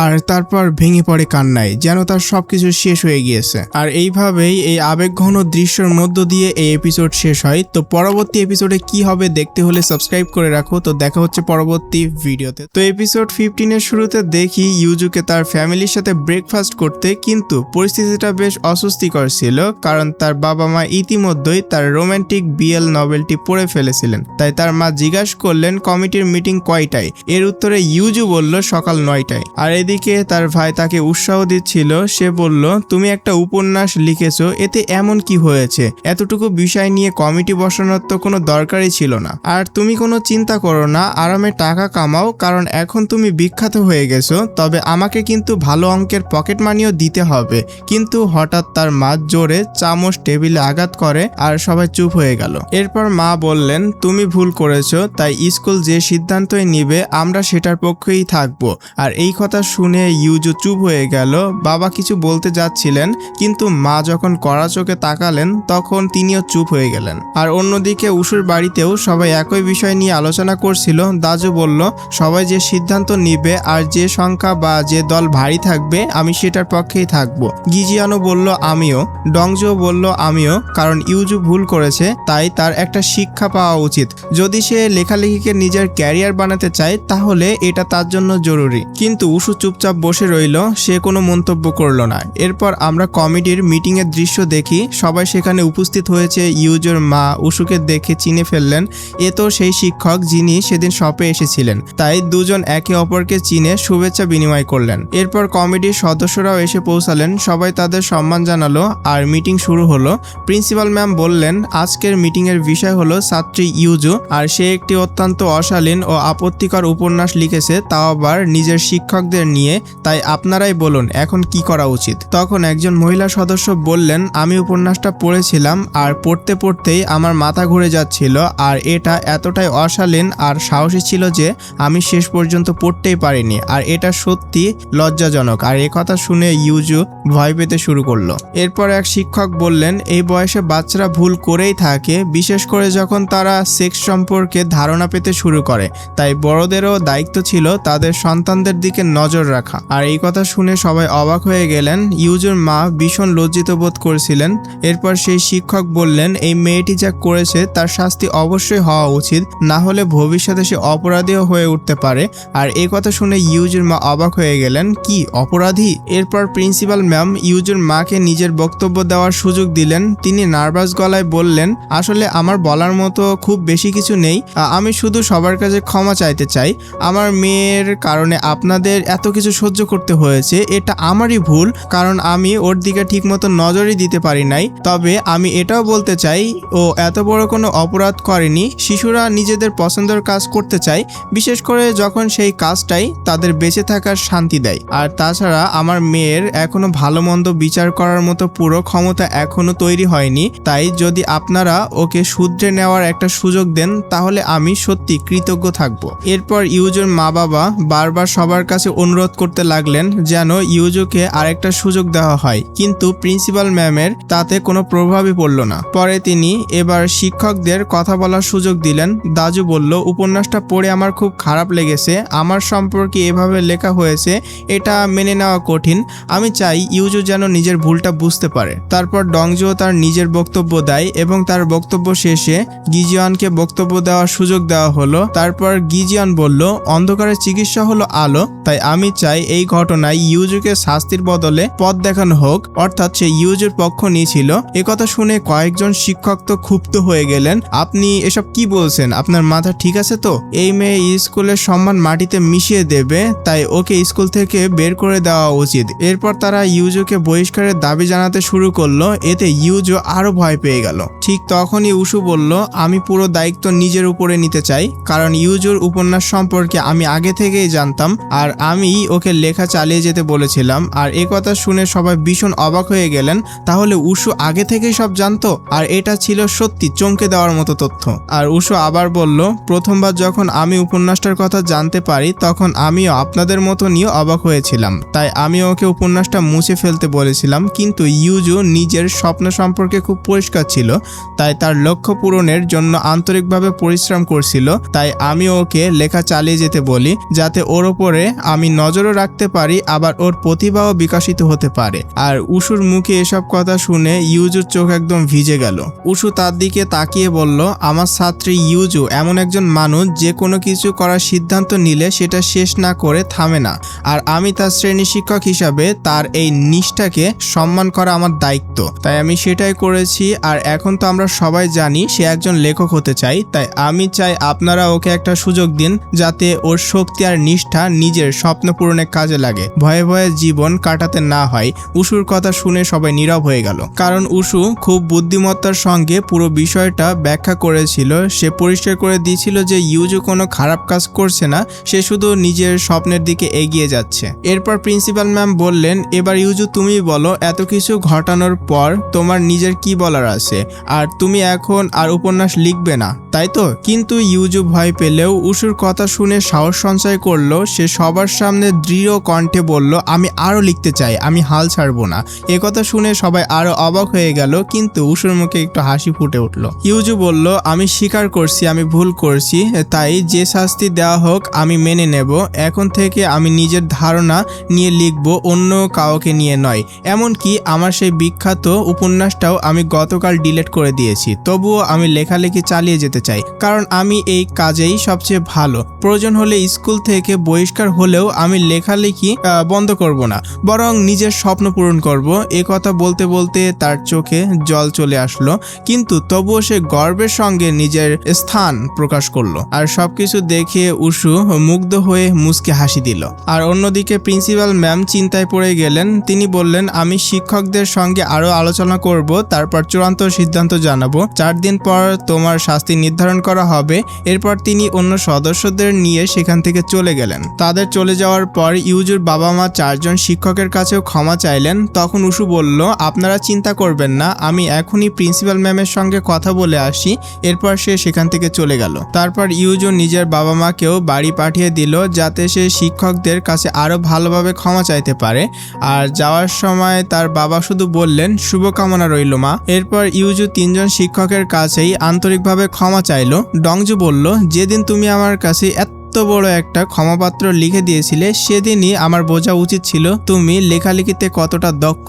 Speaker 1: আর তারপর ভেঙে পড়ে কান্নায়, যেন তার সবকিছু শেষ হয়ে গিয়েছে। আর এইভাবেই এই আবেগঘন দৃশ্যের মধ্য দিয়ে এই এপিসোড শেষ হয়। তো পরবর্তী এপিসোডে কি হবে দেখতে হলে সাবস্ক্রাইব করে রাখো। তো দেখা হচ্ছে পরবর্তী ভিডিওতে। তো এপিসোড 15 এর শুরুতে দেখি ইউজুকে তার ফ্যামিলির সাথে ব্রেকফাস্ট করতে, কিন্তু পরিস্থিতিটা বেশ অস্বস্তিকর ছিল, কারণ তার বাবা মা ইতিমধ্যেই তার রোমান্টিক বিএল নভেলটি পড়ে ফেলেছিলেন। তাই তার মা জিজ্ঞাসা করলেন কমিটির মিটিং কয়টায়। এর উত্তরে ইউজু বলল সকাল 9টায়। আর এদিকে তার ভাই তাকে উৎসাহ দিচ্ছিল, সে বলল তুমি একটা উপন্যাস লিখেছো, এতে এমন কি হয়েছে, এতটুকু বিষয় নিয়ে কমিটি বসানোর তো কোনো দরকারই ছিল না। আর তুমি কোনো চিন্তা করো না, আরামে টাকা কামাও, কারণ এখন তুমি বিখ্যাত হয়ে গেছো, তবে আমাকে কিন্তু ভালো অঙ্কের পকেট মানিও দিতে হবে। কিন্তু হঠাৎ তার মা জোরে চামচ টেবিলে আঘাত করে, আর সবাই চুপ হয়ে গেল। এরপর মা বললেন তুমি ভুল করেছো, তাই স্কুল যে সিদ্ধান্তই নিবে আমরা সেটার পক্ষেই থাকবো। আর এই কথা শুনে ইউজু চুপ হয়ে গেল। বাবা কিছু বলতে যাচ্ছিলেন, কিন্তু মা যখন কড়া চোখে তাকালেন তখন তিনিও চুপ হয়ে গেলেন। আর অন্যদিকে উশুর বাড়িতেও সবাই একই বিষয় নিয়ে আলোচনা করছিল। দাজু বলল সবাই যে সিদ্ধান্ত নিবে আর যে সংখ্যা বা যে দল ভারী থাকবে আমি সেটার পক্ষেই থাকবো। গিজিয়ানো বলল আমিও, ডংজো বলল আমিও, কারণ ইউজু ভুল করেছে, তাই তার একটা একটা শিক্ষা পাওয়া উচিত। যদি সে লেখালেখিকে নিজের ক্যারিয়ার বানাতে চায় তাহলে এটা তার জন্য জরুরি। কিন্তু উশু চুপচাপ বসে রইল, সে কোনো মন্তব্য করলো না। এরপর আমরা কমেডির মিটিং এর দৃশ্য দেখি। সবাই সেখানে উপস্থিত হয়েছে। ইউজুর মা উশুকে দেখে চিনে ফেললেন, এ তো সেই শিক্ষক যিনি সেদিন শপে এসেছিলেন। তাই দুজন একে অপরকে চিনে শুভেচ্ছা বিনিময় করলেন। এরপর কমিটির সদস্যরাও এসে পৌঁছালেন, সবাই তাদের সম্মান জানালো আর মিটিং শুরু হলো। প্রিন্সিপাল ম্যাম বললেন, আজকের মিটিং এর বিষয় হলো ছাত্রী ইউজু, আর সে একটি অত্যন্ত অশালীন ও আপত্তিকর উপন্যাস লিখেছে, তাও আবার নিজের শিক্ষকদের নিয়ে। তাই আপনারাই বলুন এখন কি করা উচিত। তখন একজন মহিলা সদস্য বললেন, আমি উপন্যাসটা পড়েছিলাম আর পড়তে পড়তেই আমার মাথা ঘুরে যাচ্ছিল, আর এটা এতটাই অশালীন আর সাহসী ছিল যে আমি শেষ পর্যন্ত পড়তেই পারিনি, আর এটা সত্যি লজ্জাজনক। আর এ কথা শুনে ইউজু ভয় পেতে শুরু করলো। এরপর এক শিক্ষক বললেন, এই বয়সে বাচ্চারা ভুল করেই থাকে, বিশেষ করে যখন তারা সেক্স সম্পর্কে ধারণা পেতে শুরু করে। তাই বড়দেরও দায়িত্ব ছিল তাদের সন্তানদের দিকে নজর রাখা। আর এই কথা শুনে সবাই অবাক হয়ে গেলেন। ইউজুর মা ভীষণ লজ্জিত বোধ করছিলেন। এরপর সেই শিক্ষক বললেন, এই মেয়েটি যা করেছে তার শাস্তি অবশ্যই হওয়া উচিত, না হলে ভবিষ্যতে সে অপরাধীও হয়ে উঠতে পারে। আর এই কথা শুনে ইউজুর মা অবাক হয়ে গেলেন, কি অপরাধী? এরপর প্রিন্সিপাল ম্যাম ইউজুর মাকে নিজের বক্তব্য দেওয়ার সুযোগ দিলেন। তিনি নার্ভাস গলায় বললেন, আসলে আমার বলার মতো খুব বেশি কিছু নেই, আমি শুধু সবার কাছে ক্ষমা চাইতে চাই। আমার মেয়ের কারণে আপনাদের এত কিছু সহ্য করতে হয়েছে, এটা আমারই ভুল, কারণ আমি ওর দিকে ঠিকমতো নজরই দিতে পারি নাই। তবে আমি এটাও বলতে চাই, ও এত বড় কোনো অপরাধ করেনি। শিশুরা নিজেদের পছন্দের কাজ করতে চায়, বিশেষ করে যখন সেই কাজটাই তাদের বেঁচে থাকার শান্তি দেয়। আর তাছাড়া আমার মেয়ের এখনো ভালো মন্দ বিচার করার মতো পুরো ক্ষমতা এখনো তৈরি হয়নি। তাই যদি আপনারা ওকে শুধরে নেওয়ার একটা সুযোগ দেন তাহলে আমি সত্যি কৃতজ্ঞ থাকব। এরপর ইউজুর মা বাবা বারবার সবার কাছে অনুরোধ করতে লাগলেন যেন ইউজুকে আরেকটা সুযোগ দেওয়া হয়, কিন্তু প্রিন্সিপাল ম্যামের তাতে কোনো প্রভাবই পড়ল না। পরে তিনি এবার শিক্ষকদের কথা বলার সুযোগ দিলেন। দাজু বলল, উপন্যাসটা পড়ে আমার খুব খারাপ লেগেছে, আমার সম্পর্কে এভাবে লেখা হয়েছে এটা মেনে নেওয়া কঠিন। আমি চাই ইউজু যেন নিজের ভুলটা বুঝতে পারে। তারপর ডংজো তার নিজের বক্তব্য দেয় এবং তার বক্তব্য শেষে গিজিয়ানকে বক্তব্য দেওয়ার সুযোগ দেওয়া হলো। তারপর গিজিয়ান বলল, অন্ধকারের চিকিৎসা হলো আলো, তাই আমি চাই এই ঘটনায় ইউজুকে শাস্তির বদলে পথ দেখানো হোক, অর্থাৎ সে ইউজুর পক্ষ নিয়েছিল। একথা শুনে কয়েকজন শিক্ষক তো ক্ষুব্ধ হয়ে গেলেন। আপনি এসব কি বলছেন? আপনার মাথা ঠিক আছে তো? এই মেয়ে স্কুলের সম্মান মাটিতে মিশিয়ে দেবে, তাই ওকে স্কুল থেকে বের করে দেওয়া উচিত। এরপর তারা ইউজুকে বহিষ্কারের দাবি জানাতে শুরু করলো। এতে ইউজু আরো ভয় পেয়ে গেল। ঠিক তখনই উশু বলল, আমি পুরো দায়িত্ব নিজের উপরে নিতে চাই, কারণ ইউজুর উপন্যাস সম্পর্কে আমি আগে থেকেই জানতাম আর আমি ওকে লেখা চালিয়ে যেতে বলেছিলাম। আর একথা শুনে সবাই ভীষণ অবাক হয়ে গেলেন। তাহলে উশু আগে থেকেই সব জানতো? আর এটা ছিল সত্যি চমকে দেওয়ার মতো তথ্য। আর উশু আবার বলল, প্রথমবার যখন আমি উপন্যাসটার কথা জানতে পারি তখন আমিও আপনাদের মতো নিয়ে অবাক হয়েছিলাম, তাই আমি ওকে উপন্যাসটা মুছে ফেলতে বলেছিলাম। কিন্তু ইউজু নিজের স্বপ্ন সম্পর্কে খুব পরিষ্কার ছিল, তাই তার লক্ষ্য পূরণের জন্য আন্তরিকভাবে পরিশ্রম করছিল। তাই আমি ওকে লেখা চালিয়ে যেতে বলি, যাতে ওর ওপরে আমি নজরও রাখতে পারি, আবার ওর প্রতিভাও বিকশিত হতে পারে। আর উশুর মুখে এসব কথা শুনে ইউজুর চোখ একদম ভিজে গেল। উশু তার দিকে তাকিয়ে বলল, আমার ছাত্রী ইউজু এমন একজন মানুষ যে কোনো কিছু করার সিদ্ধান্ত নিলে সেটা শেষ না করে থামে না, আর আমি তার শ্রেণী শিক্ষক হিসাবে তার এই নিষ্ঠাকে সম্মান করা আমার দায়িত্ব। তাই আমি সেটাই করেছি। আর এখন তো আমরা সবাই জানি সে একজন লেখক হতে চাই, তাই আমি চাই আপনারা ওকে একটা সুযোগ দিন, যাতে ওর শক্তি আর নিষ্ঠা নিজের স্বপ্ন পূরণে কাজে লাগে, ভয়ে ভয়ে জীবন কাটাতে না হয়। উশুর কথা শুনে সবাই নীরব হয়ে গেল, কারণ উশু খুব বুদ্ধিমত্তার সঙ্গে পুরো বিষয়টা ব্যাখ্যা করেছিল। সে পরিষ্কার করে দিয়েছিল যে ইউজু কোনো খারাপ কাজ করছে না, সে শুধু নিজের স্বপ্নের দিকে এগিয়ে যাচ্ছে। এরপর প্রিন্সিপাল ম্যাম বললেন, এবার ইউজু তুমি বলো, এত কিছু ঘটানোর পর তোমার নিজের কি বলার আছে? আর তুমি এখন আর উপন্যাস লিখবে না, তাই তো? কিন্তু ইউজু ভয় পেলেও উশুর কথা শুনে সাহস সঞ্চয় করলো। সে সবার সামনে দৃঢ় কণ্ঠে বলল, আমি আরো লিখতে চাই, আমি হাল ছাড়বো না। একথা শুনে সবাই আরো অবাক হয়ে গেল, কিন্তু উশুর মুখে একটু হাসি ফুটে উঠলো। ইউজু বলল, আমি স্বীকার করছি আমি ভুল করছি, তাই যে শাস্তি দেওয়া হোক আমি মেনে নেব। এখন থেকে আমি নিজের ধারণা নিয়ে লিখব, অন্য কাউকে নিয়ে নয়। এমনকি আমার সেই বিখ্যাত উপন্যাসটাও আমি গতকাল ডিলিট করে দিয়েছি, তবুও আমি লেখালেখি চালিয়ে যেতে চাই, কারণ আমি এই কাজেই সবচেয়ে ভালো। প্রয়োজন হলে স্কুল থেকে বহিষ্কার হলেও আমি লেখালেখি বন্ধ করব না, বরং নিজের স্বপ্ন পূরণ করব। এ কথা বলতে বলতে তার চোখে জল চলে আসলো, কিন্তু তবুও সে গর্বের সঙ্গে নিজের স্থান প্রকাশ করলো। আর সবকিছু দেখে উশু মুগ্ধ হয়ে মুচকে হাসি দিল। আর অন্যদিকে প্রিন্সিপাল ম্যাম চিন্তায় পড়ে গেলেন। তিনি বললেন, আমি শিক্ষকদের সঙ্গে আরো আলোচনা করব, তারপর চূড়ান্ত সিদ্ধান্ত জানাবো। 4 দিন পর তোমার শাস্তি নির্ধারণ করা হবে। এরপর তিনি অন্য সদস্যদের নিয়ে সেখান থেকে চলে গেলেন। তাদের চলে যাওয়ার পর ইউজুর বাবা মা 4 জন শিক্ষকের কাছেও ক্ষমা চাইলেন। তখন উশু বলল, আপনারা চিন্তা করবেন না, আমি এখনই প্রিন্সিপাল ম্যামের সঙ্গে কথা বলে আসি। এরপর সে সেখান থেকে চলে গেল। তারপর ইউজু নিজের বাবা মাকেও বাড়ি পাঠিয়ে দিল, যাতে সে শিক্ষকদের কাছে আরো ভালোভাবে ক্ষমা চাইতে পারে। আর যাওয়ার সময় তার বাবা শুধু বললেন, শুভকামনা রইল মা। এরপর ইউজু 3 জন শিক্ষকের কাছেই আন্তরিকভাবে ক্ষমা চাইল। ডংজু বলল, যেদিন তুমি আমার কাছে এত বড় একটা ক্ষমাপত্র লিখে দিয়েছিলে, সেদিনই আমার বোঝা উচিত ছিল তুমি লেখালেখিতে কতটা দক্ষ।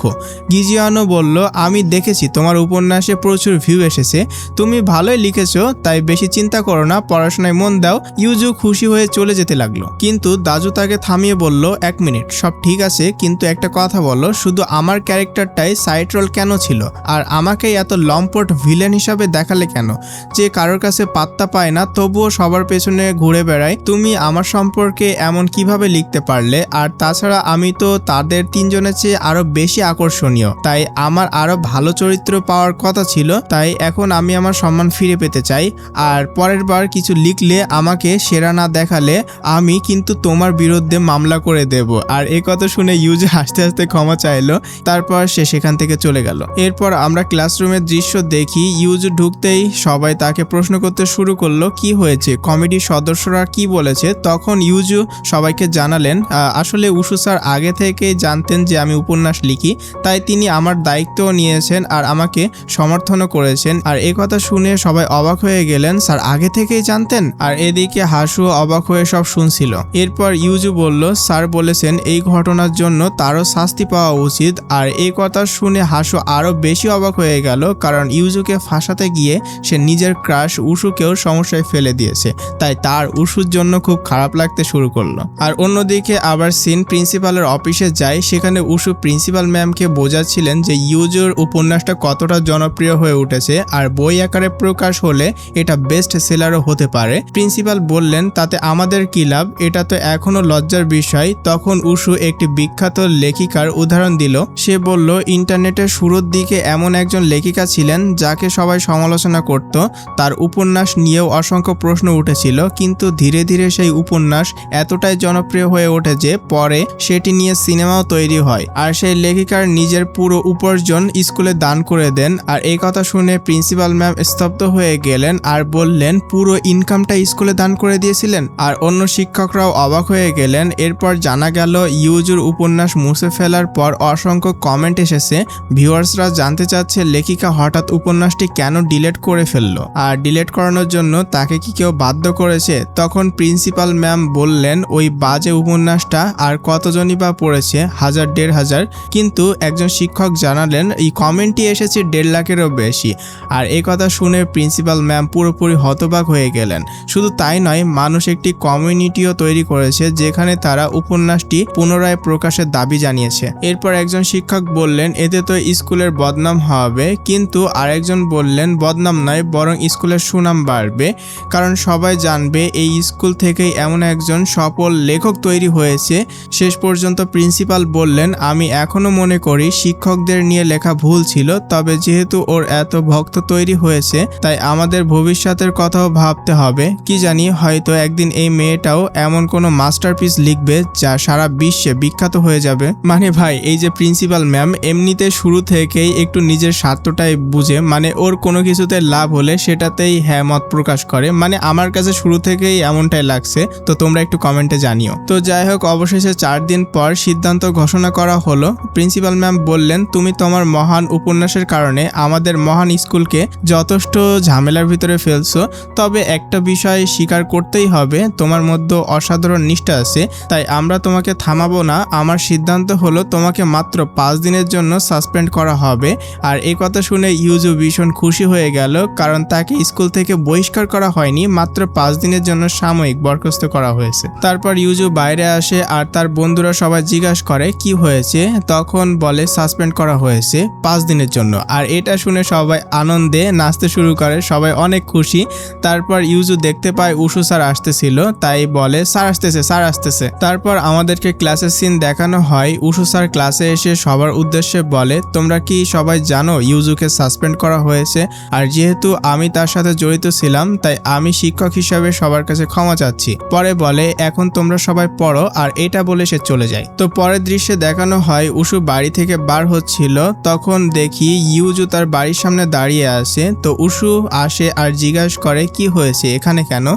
Speaker 1: গিজিয়ানো বলল, আমি দেখেছি তোমার উপন্যাসে প্রচুর ভিউ এসেছে, তুমি ভালোই লিখেছো, তাই বেশি চিন্তা করো না, পড়াশোনায় মন দাও। ইউজু খুশি হয়ে চলে যেতে লাগলো, কিন্তু দাজু তাকে থামিয়ে বলল, 1 মিনিট, সব ঠিক আছে, কিন্তু একটা কথা বলো, শুধু আমার ক্যারেক্টারটাই সাইড রোল কেন ছিল, আর আমাকে এত লম্পট ভিলেন হিসাবে দেখালে কেন? যে কারোর কাছে পাত্তা পায় না, তবুও সবার পেছনে ঘুরে বেড়ায়। তুমি আমার সম্পর্কে এমন কিভাবে লিখতে পারলে? আর তাছাড়া আমি তো তাদের 3 জনের চেয়ে আরো বেশি আকর্ষণীয়, তাই আমার আরো ভালো চরিত্র পাওয়ার কথা ছিল। তাই এখন আমি আমার সম্মান ফিরে পেতে চাই। আর পরের বার কিছু লিখলে আমাকে সেরা না দেখালে আমি কিন্তু তোমার বিরুদ্ধে মামলা করে দেব। আর এই কথা শুনে ইউজু হাসতে হাসতে ক্ষমা চাইলো। তারপর সে সেখান থেকে চলে গেল। এরপর আমরা ক্লাসরুমের দৃশ্য দেখি। ইউজু ঢুকতেই সবাই তাকে প্রশ্ন করতে শুরু করলো, কি হয়েছে, কমিটির সদস্যরা কি বলেছে? তখন ইউজু সবাইকে জানালেন, আসলে উশু স্যার আগে থেকে জানতেন যে আমি উপন্যাস লিখি, তাই তিনি আমার দায়িত্বও নিয়েছেন আর আমাকে সমর্থনও করেছেন। আর এই কথা শুনে সবাই অবাক হয়ে গেলেন, স্যার আগে থেকেই জানতেন? আর এদিকে হাসু অবাক হয়ে সব শুনছিল। এরপর ইউজু বলল, স্যার বলেছেন এই ঘটনার জন্য তারও শাস্তি পাওয়া উচিত। আর এই কথা শুনে হাসু আরো বেশি অবাক হয়ে গেল, কারণ ইউজুকে ফাঁসাতে গিয়ে সে নিজের ক্রাশ উশুকেও সমস্যায় ফেলে দিয়েছে, তাই তার উশুর জন্য খুব খারাপ লাগতে শুরু করলো। আর অন্যদিকে আবার সিন প্রিন্সিপালের অফিসে যায়। সেখানে উশু প্রিন্সিপাল ম্যামকে বোঝাচ্ছিলেন যে ইউজুর উপন্যাসটা কতটা জনপ্রিয় হয়ে উঠেছে, আর বই আকারে প্রকাশ হলে এটা বেস্ট সেলারও হতে পারে। প্রিন্সিপাল বললেন, তাতে আমাদের কি লাভ, এটা তো এখনো লজ্জার বিষয়। তখন উশু একটি বিখ্যাত লেখিকার উদাহরণ দিল। সে বলল, ইন্টারনেটের শুরুর দিকে এমন একজন লেখিকা ছিলেন যাকে সবাই সমালোচনা করত। তার উপন্যাস নিয়েও অসংখ্য প্রশ্ন উঠেছিল, কিন্তু ধীরে ধীরে সেই উপন্যাস এতটাই জনপ্রিয় হয়ে ওঠে যে পরে সেটি নিয়ে সিনেমাও তৈরি হয়। আর সেই লেখিকার নিজের পুরো উপার্জন স্কুলে দান করে দেন। আর এই কথা শুনে প্রিন্সিপাল ম্যাম স্তব্ধ হয়ে গেলেন আর বললেন, পুরো ইনকামটা স্কুলে দান করে দিয়েছিলেন? আর অন্য শিক্ষকরাও অবাক হয়ে গেলেন। এরপর জানা গেল ইউজুর উপন্যাস মুছে ফেলার পর অসংখ্য কমেন্ট এসেছে। ভিউয়ার্সরা জানতে চাচ্ছে লেখিকা হঠাৎ উপন্যাসটি কেন ডিলিট করে ফেললো, আর ডিলিট করানোর জন্য তাকে কি কেউ বাধ্য করেছে? তখন প্রিন্সিপাল ম্যাম বললেন, ওই বাজে উপন্যাসটা আর কতজনই বা পড়েছে, 1000-1500। কিন্তু একজন শিক্ষক জানালেন এই কমেন্টই এসেছে 1.5 লাখেরও বেশি। আর এই কথা শুনে প্রিন্সিপাল ম্যাম পুরোপুরি হতবাক হয়ে গেলেন। শুধু তাই নয়, মানুষ একটি কমিউনিটিও তৈরি করেছে যেখানে তারা উপন্যাসটি পুনরায় প্রকাশের দাবি জানিয়েছে। এরপর একজন শিক্ষক বললেন, এতে তো স্কুলের বদনাম হবে। কিন্তু আরেকজন বললেন, বদনাম নয়, বরং স্কুলের সুনাম বাড়বে, কারণ সবাই জানবে এই স্কুল থেকেই এমন একজন সফল লেখক তৈরি হয়েছে। শেষ পর্যন্ত প্রিন্সিপাল বললেন, আমি এখনো মনে করি শিক্ষকদের নিয়ে লেখা ভুল ছিল, তবে যেহেতু ওর এত ভক্ত তৈরি হয়েছে, তাই আমাদের ভবিষ্যতের কথাও ভাবতে হবে। কি জানি, হয়তো একদিন এই মেয়েটাও এমন কোনো মাস্টারপিস লিখবে যা সারা বিশ্বে বিখ্যাত হয়ে যাবে। মানে ভাই, এই যে প্রিন্সিপাল ম্যাম এমনিতে শুরু থেকেই একটু নিজের স্বার্থটাই বুঝে, মানে ওর কোনো কিছুতে লাভ হলে সেটাতেই হ্যাঁ মত প্রকাশ করে। মানে আমার কাছে শুরু থেকেই এমনটাই লাগছে, তো তোমরা একটু কমেন্টে জানিও। তো যাই হোক, অবশেষে 4 দিন পর সিদ্ধান্ত ঘোষণা করা হলো। প্রিন্সিপাল ম্যাম বললেন, তুমি তোমার মহান উপন্যাসের কারণে আমাদের মহান স্কুলকে যথেষ্ট ঝামেলার ভিতরে ফেলছো, তবে একটা বিষয় স্বীকার করতেই হবে, তোমার মধ্যে অসাধারণ নিষ্ঠা আছে, তাই আমরা তোমাকে থামাবো না। আমার সিদ্ধান্ত হলো তোমাকে মাত্র 5 দিনের জন্য সাসপেন্ড করা হবে। আর এই কথা শুনে ইউজু ভীষণ খুশি হয়ে গেল, কারণ তাকে স্কুল থেকে বহিষ্কার করা হয়নি, মাত্র 5 দিনের জন্য সাময়িক বরখাস্ত করা হয়েছে। তারপর ইউজু বাইরে আসে আর তার বন্ধুরা সবাই জিজ্ঞাসা করে কি হয়েছে, তখন বলে সাসপেন্ড করা হয়েছে 5 দিনের জন্য। আর এটা শুনে সবাই আনন্দে নাচতে শুরু করে, সবাই অনেক খুশি। তারপর ইউজু দেখতে পায় উশু স্যার আসতেছিল, তাই বলে স্যার আসতেছে, স্যার আসতেছে। তারপর আমাদেরকে ক্লাসের সিন দেখানো হয়। উশু স্যার ক্লাসে এসে সবার উদ্দেশ্যে বলে, তোমরা কি সবাই জানো ইউজুকে সাসপেন্ড করা হয়েছে, আর যেহেতু আমি তার সাথে জড়িত ছিলাম তাই আমি শিক্ষক হিসাবে সবার কাছে ক্ষমা চাচ্ছি। পরে বলে, এখন তোমরা সবাই পড়ো, আর এটা বলে সে চলে যায়। তো পরের দৃশ্যে দেখানো হয় উশু বাড়ি থেকে বার হচ্ছিল, তখন দেখি ইউজু তার বাড়ির সামনে দাঁড়িয়ে আছে। তো উশু আসে আর জিজ্ঞাসা করে কি হয়েছে, এখানে কেন?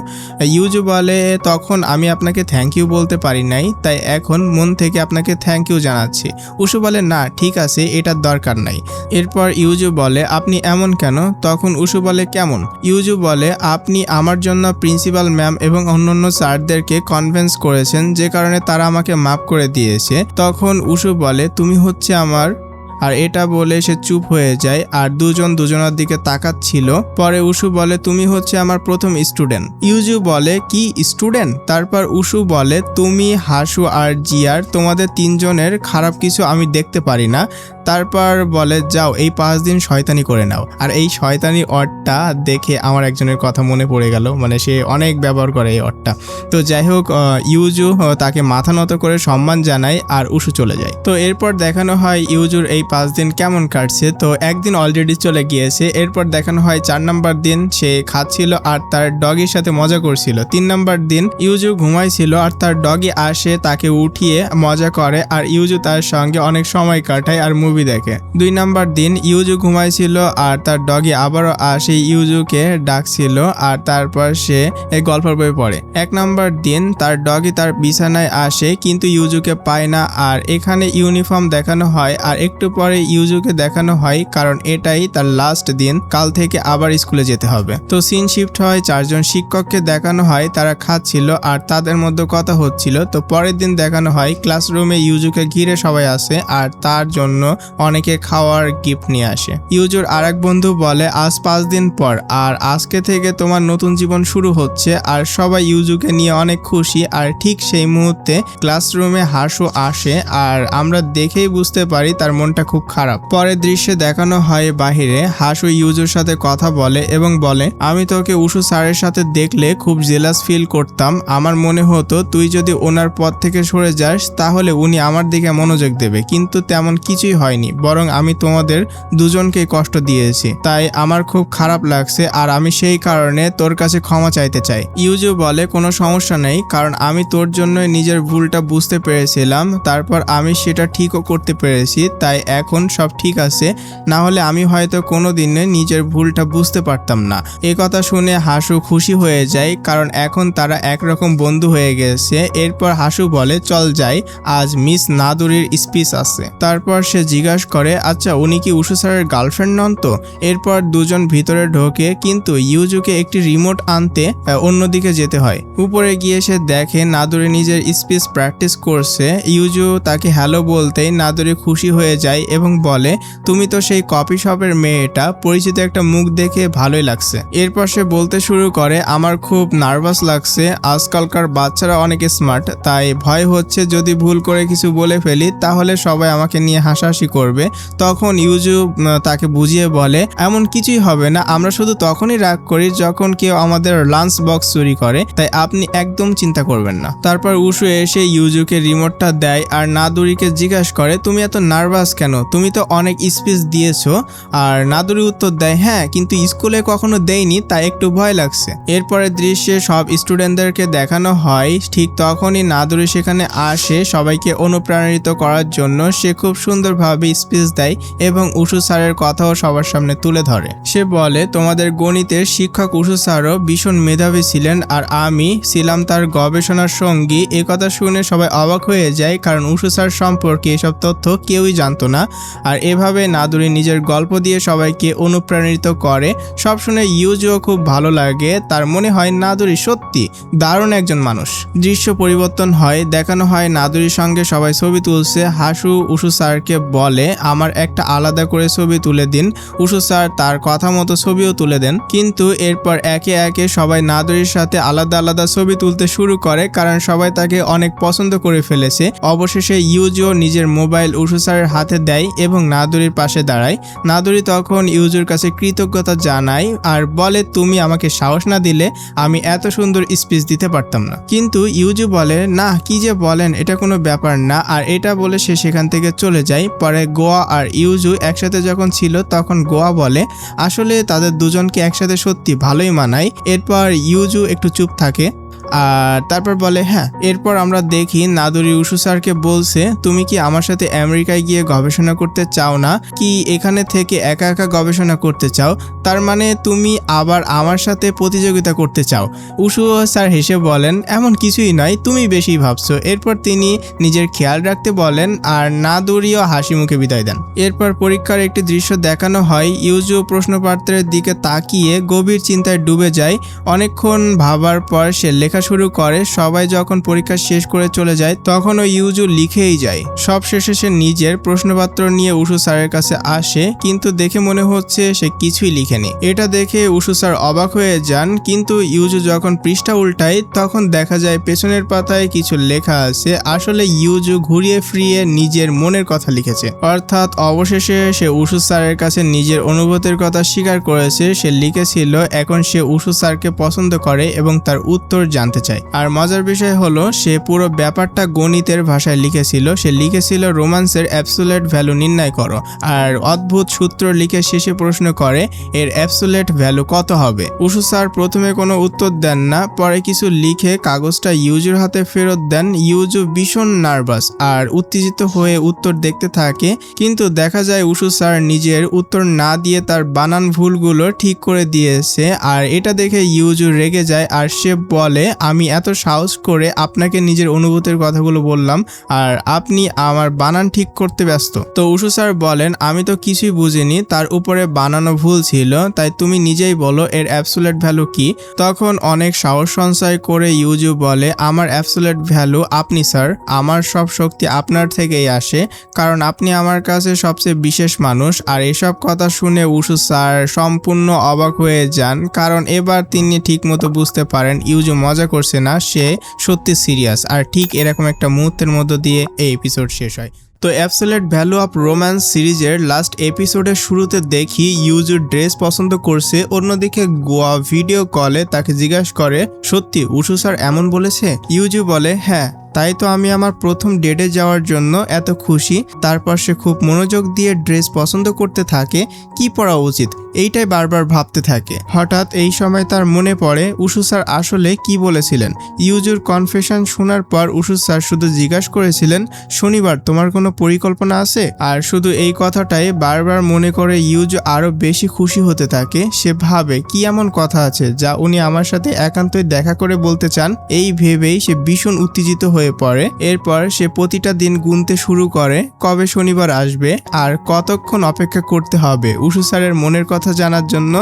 Speaker 1: ইউজু বলে, তখন আমি আপনাকে থ্যাংক ইউ বলতে পারি নাই, তাই এখন মন থেকে আপনাকে থ্যাংক ইউ জানাচ্ছি। উশু বলে, না ঠিক আছে, এটার দরকার নাই। এরপর ইউজু বলে, আপনি এমন কেন? তখন উশু বলে, কেমন? ইউজু বলে, আপনি আমার জন্য প্রিন্সিপাল ম্যাম এবং অন্যান্য স্যারদেরকে কনভিন্স করেছেন, যে কারণে তারা আমাকে মাফ করে দিয়েছে। তখন উশু বলে, তুমি হচ্ছে আমার, আর এটা বলে সে চুপ হয়ে যায় আর দুজন দুজনের দিকে তাকাচ্ছিল। পরে উশু বলে, তুমি হচ্ছে আমার প্রথম স্টুডেন্ট। ইউজু বলে, কি স্টুডেন্ট? তারপর উশু বলে, তুমি, হাসু আর জিয়ার, তোমাদের 3 জনের খারাপ কিছু আমি দেখতে পারি না। তারপর বলে, যাও এই 5 দিন শয়তানি করে নাও। আর এই শয়তানি অর্ডটা দেখে আমার একজনের কথা মনে পড়ে গেল, মানে সে অনেক ব্যবহার করে এই অর্ডটা। তো যাই হোক, ইউজু তাকে মাথা নত করে সম্মান জানায় আর উশু চলে যায়। তো এরপর দেখানো হয় ইউজুর এই 5 দিন কেমন কাটছে। তো একদিন অলরেডি চলে গিয়েছে। এরপর দেখানো হয় 4 নম্বর দিন সে খাচ্ছিল আর তার ডগির সাথে মজা করছিল। 3 নম্বর দিন ইউজু ঘুমাইছিল আর তার ডগি আসে তাকে উঠিয়ে মজা করে, আর ইউজু তার সঙ্গে অনেক সময় কাটায় আর মুভি দেখে। 2 নম্বর দিন ইউজু ঘুমাইছিল আর তার ডগি আবারও আসে ইউজুকে ডাকছিল, আর তারপর সে এই গল্পের বই পড়ে। 1 নম্বর দিন তার ডগি তার বিছানায় আসে কিন্তু ইউজুকে পায় না, আর এখানে ইউনিফর্ম দেখানো হয়। আর একটু পরে ইউজুকে দেখানো হয়, কারণ এটাই তার লাস্ট দিন, কাল থেকে আবার স্কুলে যেতে হবে। তো সিন শিফট হয়, 4 জন শিক্ষককে দেখানো হয়, তারা খাচ্ছিল আর তাদের মধ্যে কথা হচ্ছিল। তো পরের দিন দেখানো হয় ক্লাসরুমে ইউজুকে ঘিরে সবাই আসে আর তার জন্য অনেকে খাওয়ার গিফট নিয়ে আসে। ইউজুর আরেক বন্ধু বলে, আজ 5 দিন পর, আর আজকে থেকে তোমার নতুন জীবন শুরু হচ্ছে। আর সবাই ইউজুকে নিয়ে অনেক খুশি। আর ঠিক সেই মুহূর্তে ক্লাসরুমে হাসু আসে আর আমরা দেখেই বুঝতে পারি তার মনটা খুব খারাপ। পরের দৃশ্যে দেখানো হয় বাহিরে হাসু ইউজুর সাথে কথা বলে এবং বলে, আমি তোকে উশু স্যারের সাথে দেখলে খুব জেলাস ফিল করতাম। আমার মনে হতো তুই যদি ওনার পথ থেকে সরে যাস তাহলে উনি আমার দিকে মনোযোগ দেবে, কিন্তু তেমন কিছুই হয়নি, বরং আমি তোমাদের দুজনকে কষ্ট দিয়েছি, তাই আমার খুব খারাপ লাগছে আর আমি সেই কারণে তোর কাছে ক্ষমা চাইতে চাই। ইউজু বলে, কোনো সমস্যা নেই, কারণ আমি তোর জন্য নিজের ভুলটা বুঝতে পেরেছিলাম, তারপর আমি সেটা ঠিকও করতে পেরেছি, তাই এখন সব ঠিক আছে, না হলে আমি হয়তো কোনোদিনে নিজের ভুলটা বুঝতে পারতাম না। এ কথা শুনে হাসু খুশি হয়ে যায়, কারণ এখন তারা একরকম বন্ধু হয়ে গেছে। এরপর হাসু বলে, চল যাই, আজ মিস নাদুরির স্পিচ আছে। তারপর সে জিজ্ঞাসা করে, আচ্ছা উনি কি উশু স্যারের গার্লফ্রেন্ড নন তো? এরপর দুজন ভিতরে ঢোকে, কিন্তু ইউজুকে একটি রিমোট আনতে অন্যদিকে যেতে হয়। উপরে গিয়ে সে দেখে নাদুরি নিজের স্পিচ প্র্যাকটিস করছে। ইউজু তাকে হ্যালো বলতেই নাদুরি খুশি হয়ে যায় এবং বলে, তুমি তো সেই কফি শপের মেয়েটা, পরিচিত একটা মুখ দেখে ভালোই লাগছে। এরপর সে বলতে শুরু করে, আমার খুব নার্ভাস লাগছে, আজকালকার বাচ্চারা অনেক স্মার্ট, তাই ভয় হচ্ছে যদি ভুল করে কিছু বলে ফেলি তাহলে সবাই আমাকে নিয়ে হাসাহাসি করবে। তখন ইউজু তাকে বুঝিয়ে বলে, এমন কিছুই হবে না, আমরা শুধু তখনই রাগ করি যখন কেউ আমাদের লাঞ্চ বক্স চুরি করে, তাই আপনি একদম চিন্তা করবেন না। তারপর উশু এসে ইউজুকে রিমোটটা দেয় আর নাদুরিকে জিজ্ঞাসা করে, তুমি এত নার্ভাস কেন? তুমি তো অনেক স্পিচ দিয়েছো। আর নাদুরি উত্তর দেয়, হ্যাঁ কিন্তু স্কুলে কখনো দেইনি, তাই একটু ভয় লাগছে। এরপরে দৃশ্যে সব স্টুডেন্টদেরকে দেখানো হয়। ঠিক তখনই নাদুরি সেখানে আসে সবাইকে অনুপ্রাণিত করার জন্য। সে খুব সুন্দরভাবে সুন্দরভাবে স্পিচ দেয় এবং উশু স্যারের কথাও সবার সামনে তুলে ধরে। সে বলে, তোমাদের গণিতের শিক্ষক উশু স্যারও ভীষণ মেধাবী ছিলেন আর আমি ছিলাম তার গবেষণার সঙ্গী। এ কথা শুনে সবাই অবাক হয়ে যায়, কারণ উশু স্যার সম্পর্কে এসব তথ্য কেউই জানতো না। আর এভাবে নাদুরি নিজের গল্প দিয়ে সবাইকে অনুপ্রাণিত করে। সব শুনে ইউজুও খুব ভালো লাগে, তার মনে হয় নাদুরি সত্যি দারুণ একজন মানুষ। দৃশ্য পরিবর্তন হয়, দেখানো হয় নাদুরির সঙ্গে সবাই ছবি তুলছে। হাসু উশু স্যারকে বলে, আমার একটা আলাদা করে ছবি তুলে দিন। উশু স্যার তার কথা মতো ছবিও তুলে দেন, কিন্তু এরপর একে একে সবাই নাদুরির সাথে আলাদা আলাদা ছবি তুলতে শুরু করে, কারণ সবাই তাকে অনেক পছন্দ করে ফেলেছে। অবশেষে ইউজুও নিজের মোবাইল উশু স্যারের হাতে দেয় এবং নাদুরির পাশে দাঁড়ায়। নাদুরি তখন ইউজুর কাছে কৃতজ্ঞতা জানায় আর বলে, তুমি আমাকে সাহস না দিলে আমি এত সুন্দর স্পিচ দিতে পারতাম না। কিন্তু ইউজু বলে, না কি যে বলেন, এটা কোনো ব্যাপার না। আর এটা বলে সে সেখান থেকে চলে যায়। পরে গোয়া আর ইউজু একসাথে যখন ছিল তখন গোয়া বলে, আসলে তাদের দুজনকে একসাথে সত্যি ভালোই মানায়। এরপর ইউজু একটু চুপ থাকে আর তারপর বলে, হ্যাঁ। এরপর আমরা দেখি নাদুরি উশু স্যারকে বলছে, তুমি কি আমার সাথে আমেরিকায় গিয়ে গবেষণা করতে চাও না, কি এখানে থেকে একা একা গবেষণা করতে চাও? তার মানে তুমি আবার আমার সাথে প্রতিযোগিতা করতে চাও? উশু স্যার হেসে বলেন, এমন কিছুই নয়, তুমি বেশি ভাবছো। এরপর তিনি নিজের খেয়াল রাখতে বলেন আর নাদুরিও হাসি মুখে বিদায় দেন। এরপর পরীক্ষার একটি দৃশ্য দেখানো হয়। ইউজু প্রশ্নপত্রের দিকে তাকিয়ে গভীর চিন্তায় ডুবে যায়। অনেকক্ষণ ভাবার পর সে লেখা শুরু করে। সবাই যখন পরীক্ষা শেষ করে চলে যায় তখন ওই ইউজু লিখেই যায়। সব শেষে সে নিজের প্রশ্নপত্র নিয়ে উশু স্যারের কাছে আসে, কিন্তু দেখে মনে হচ্ছে সে কিছুই লিখেনি। এটা দেখে উশু স্যার অবাক হয়ে যান, কিন্তু ইউজু যখন পৃষ্ঠা উল্টায় তখন দেখা যায় পেছনের পাতায় কিছু লেখা আছে। আসলে ইউজু ঘুরিয়ে ফিরিয়ে নিজের মনের কথা লিখেছে, অর্থাৎ অবশেষে সে উশু স্যারের কাছে নিজের অনুভূতির কথা স্বীকার করেছে। সে লিখেছিল এখন সে উশু স্যারকে পছন্দ করে এবং তার উত্তর জানতে চায়। আর মজার বিষয় হলো সে পুরো ব্যাপারটা গণিতের ভাষায় লিখেছিল। সে লিখেছিল রোমান্সের অ্যাবসোলিউট ভ্যালু নির্ণয় করো, আর অদ্ভুত সূত্র লিখে শেষে প্রশ্ন করে এর অ্যাবসোলিউট ভ্যালু কত হবে। উশু স্যার প্রথমে কোনো উত্তর দেন না, পরে কিছু লিখে কাগজটা ইউজুর হাতে ফেরত দেন। ইউজু ভীষণ নার্ভাস আর উত্তেজিত হয়ে উত্তর দেখতে থাকে, কিন্তু দেখা যায় উশু স্যার নিজের উত্তর না দিয়ে তার বানান ভুলগুলো ঠিক করে দিয়েছে। আর এটা দেখে ইউজু রেগে যায় আর সে বলে, আমি এত সাহস করে আপনাকে নিজের অনুভূতির কথাগুলো বললাম আর আপনি আমার বানান ঠিক করতে ব্যস্ত। তো উশু স্যার বলেন, আমি তো কিছুই বুঝিনি, তার উপরে বানানো ভুল ছিল, তাই তুমি নিজেই বলো এর অ্যাবসোলিউট ভ্যালু কি। তখন অনেক সাহস সঞ্চয় করে ইউজু বলে, আমার অ্যাবসোলিউট ভ্যালু আপনি স্যার, আমার সব শক্তি আপনার থেকেই আসে, কারণ আপনি আমার কাছে সবচেয়ে বিশেষ মানুষ। আর এসব কথা শুনে উশু স্যার সম্পূর্ণ অবাক হয়ে যান, কারণ এবার তিনি ঠিকমতো বুঝতে পারেন ইউজু মজা করছে না, সে সত্যি সিরিয়াস। আর ঠিক এরকম একটা মুহূর্তের মধ্য দিয়ে এই এপিসোড শেষ হয়। তো অ্যাবসোলিউট ভ্যালু অফ রোম্যান্স সিরিজের লাস্ট এপিসোডের শুরুতে দেখি ইউজুর ড্রেস পছন্দ করছে, অন্যদিকে গোয়া ভিডিও কলে তাকে জিজ্ঞাসা করে, সত্যি উশু স্যার এমন বলেছে? ইউজু বলে, হ্যাঁ, তাই তো আমি আমার প্রথম ডেটে যাওয়ার জন্য এত খুশি। তারপর সে খুব মনোযোগ দিয়ে ড্রেস পছন্দ করতে থাকে, কি পরা উচিত এইটাই বারবার ভাবতে থাকে। হঠাৎ এই সময় তার মনে পড়ে উশু স্যার আসলে কি বলেছিলেন। ইউজুর কনফেশন শোনার পর উশু স্যার শুধু জিজ্ঞাসা করেছিলেন, শনিবার তোমার কোনো পরিকল্পনা আছে? আর শুধু এই কথাটাই বারবার মনে করে ইউজু আরো বেশি খুশি হতে থাকে। সে ভাবে কি এমন কথা আছে যা উনি আমার সাথে একান্তই দেখা করে বলতে চান। এই ভেবেই সে ভীষণ উত্তেজিত হয়ে পড়ে। এরপর সে প্রতিটা দিন গুনতে শুরু করে, কবে শনিবার আসবে আর কতক্ষণ অপেক্ষা করতে হবে উশু স্যারের মনের কথা জানার জন্য।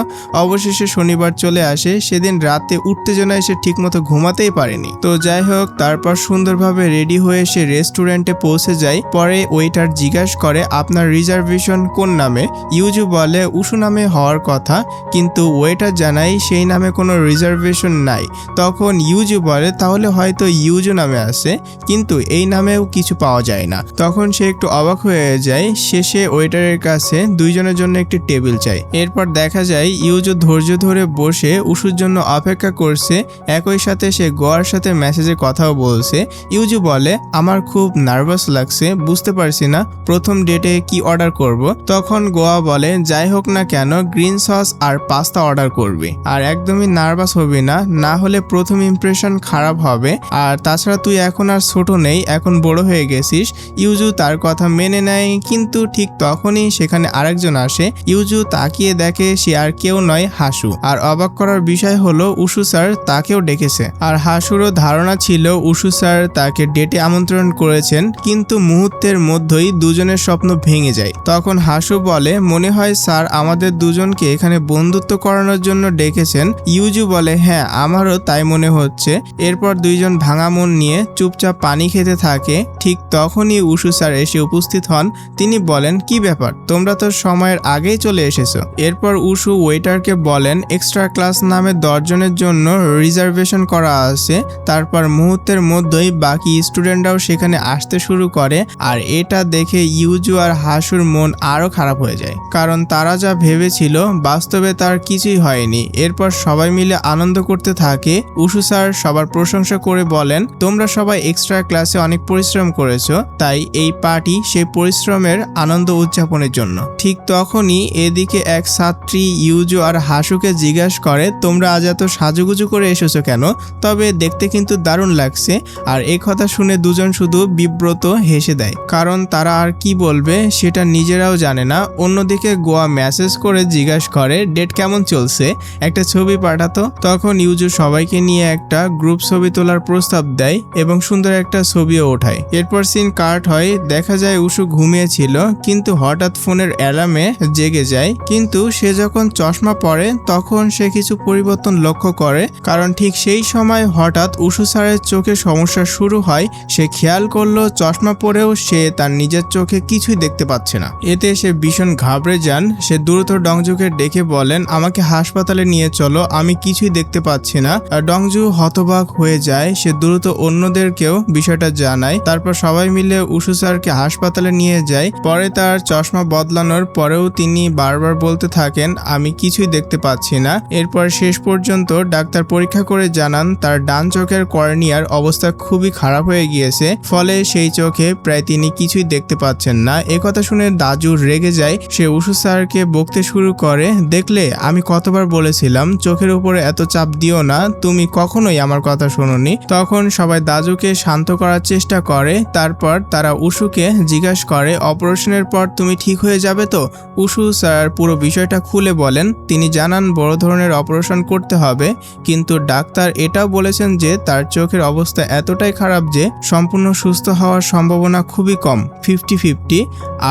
Speaker 1: অবশেষে শনিবার চলে আসে। সেদিন রাতে উত্তেজনায় সে ঠিকমতো ঘুমাতেই পারেনি। তো যাই হোক, তারপর সুন্দরভাবে রেডি হয়ে সে রেস্টুরেন্টে পৌঁছে যায়। পরে ওয়েটার জিজ্ঞাসা করে, আপনার রিজার্ভেশন কোন নামে? ইউজু বলে উশু নামে হওয়ার কথা, কিন্তু ওয়েটার জানায় সেই নামে কোনো রিজার্ভেশন নাই। তখন ইউজু বলে, তাহলে হয়তো ইউজু নামে আছে, কিন্তু এই নামেও কিছু পাওয়া যায় না। তখন সে একটু অবাক হয়ে যায়। শেষে ওয়েটারের কাছে দুইজনের জন্য একটি টেবিল চাই। এরপর দেখা যায় ইউজু ধৈর্য ধরে বসে উশুর জন্য অপেক্ষা করছে। একই সাথে সে গোয়ার সাথে মেসেজে কথাও বলছে। ইউজু বলে, আমার খুব নার্ভাস লাগছে, বুঝতে পারছি না প্রথম ডেটে কি অর্ডার করব। তখন গোয়া বলে, যাই হোক না কেন গ্রিন সস আর পাস্তা অর্ডার করবি, আর একদমই নার্ভাস হবি না, না হলে প্রথম ইমপ্রেশন খারাপ হবে। আর তাছাড়া তুই এখন আর ছোট নেই, এখন বড় হয়ে গেছিস। ইউজু তার কথা মেনে নেয়, কিন্তু ঠিক তখনই সেখানে আরেকজন আসে। ইউজু তাকিয়ে দেখে সে আর কেউ নয়, হাসু। আর অবাক করার বিষয় হলো উশু স্যার তাকেও ডেকেছে। আর হাসুরও ধারণা ছিল উশু স্যার তাকে ডেটে আমন্ত্রণ করেছেন, কিন্তু মুহূর্তের মধ্যেই দুজনের স্বপ্ন ভেঙে যায়। তখন হাসু বলে, মনে হয় স্যার আমাদের দুজনকে এখানে বন্ধুত্ব করানোর জন্য ডেকেছেন। ইউজু বলে, হ্যাঁ আমারও তাই মনে হচ্ছে। এরপর দুইজন ভাঙা মন নিয়ে চুপচাপ পানি খেতে থাকে। ঠিক তখনই উশু স্যার এসে উপস্থিত হন। তিনি বলেন, কি ব্যাপার, তোমরা তো সময়ের আগেই চলে এসেছো। এরপর উশু ওয়েটারকে বলেন এক্সট্রা ক্লাস নামে 10 জনের জন্য রিজার্ভেশন করা আছে। তারপর মুহূর্তের মধ্যেই বাকি স্টুডেন্টরাও সেখানে আসতে শুরু করে। আর এটা দেখে ইউজু আর হাসুর মন আরো খারাপ হয়ে যায়, কারণ তারা যা ভেবেছিল বাস্তবে তার কিছুই হয়নি। এরপর সবাই মিলে আনন্দ করতে থাকে। উশু স্যার সবার প্রশংসা করে বলেন, তোমরা সবাই এক্সট্রা ক্লাসে অনেক পরিশ্রম করেছো, তাই এই পার্টি সেই পরিশ্রমের আনন্দ উদযাপনের জন্য। ঠিক তখনই এদিকে এক ছাত্রী ইউজু আর হাসুকে জিজ্ঞাসা করে, তোমরা আজ এত সাজুগুজু করে এসেছো কেন? তবে দেখতে কিন্তু দারুণ লাগছে। আর এই কথা শুনে দুজন শুধু বিব্রত হেসে দেয়, কারণ তারা আর কি বলবে সেটা নিজেরাও জানে না। অন্যদিকে গোয়া মেসেজ করে জিজ্ঞাসা করে, ডেট কেমন চলছে, একটা ছবি পাঠাতো। তখন ইউজু সবাইকে নিয়ে একটা গ্রুপ ছবি তোলার প্রস্তাব দেয় এবং সুন্দর একটা ছবিও ওঠায়। এরপর সিন কাট হয়, দেখা যায় উশু ঘুমিয়েছিল, কিন্তু হঠাৎ ফোনের অ্যালার্মে জেগে যায়। কিন্তু সে যখন চশমা পরে তখন সে কিছু পরিবর্তন লক্ষ্য করে, কারণ ঠিক সেই সময় হঠাৎ উশু স্যারের চোখে সমস্যা শুরু হয়। সে খেয়াল করলো চশমা পরেও সে তার নিজের চোখে কিছুই দেখতে পাচ্ছে না। এতে সে ভীষণ ঘাবড়ে যান। সে দ্রুত ডংজুকে ডেকে বলেন, আমাকে হাসপাতালে নিয়ে চলো, আমি কিছুই দেখতে পাচ্ছি না। আর ডংজু হতবাক হয়ে যায়। সে দ্রুত অন্যদেরকেও বিষয়টা জানায়। তারপর সবাই মিলে উশু স্যারকে হাসপাতালে নিয়ে যায়। পরে তার চশমা বদলানোর পরেও তিনি বারবার বলতে থাকেন, আমি কিছুই দেখতে পাচ্ছি না। এরপর শেষ পর্যন্ত ডাক্তার পরীক্ষা করে জানান তার ডান চোখের কর্নিয়ার অবস্থা খুবই খারাপ হয়ে গিয়েছে, ফলে সেই চোখে প্রায় তিনি কিছুই দেখতে পাচ্ছেন না। একথা শুনে দাজু রেগে যায়। সে উশু স্যারকে বকতে শুরু করে, দেখলে আমি কতবার বলেছিলাম চোখের উপরে এত চাপ দিও না, তুমি কখনোই আমার কথা শোনোনি। তখন সবাই দাজুকে শান্ত করার চেষ্টা করে। তারপর তারা উশুকে জিজ্ঞাসা করে, অপারেশনের পর তুমি ঠিক হয়ে যাবে তো? উশু স্যার পুরো বিষয়টা খুলে বলেন। তিনি জানান বড় ধরনের অপারেশন করতে হবে, কিন্তু ডাক্তার এটাও বলেছেন যে তার চোখের অবস্থা এতটাই খারাপ যে সম্পূর্ণ সুস্থ হওয়ার সম্ভাবনা খুবই কম, 50-50।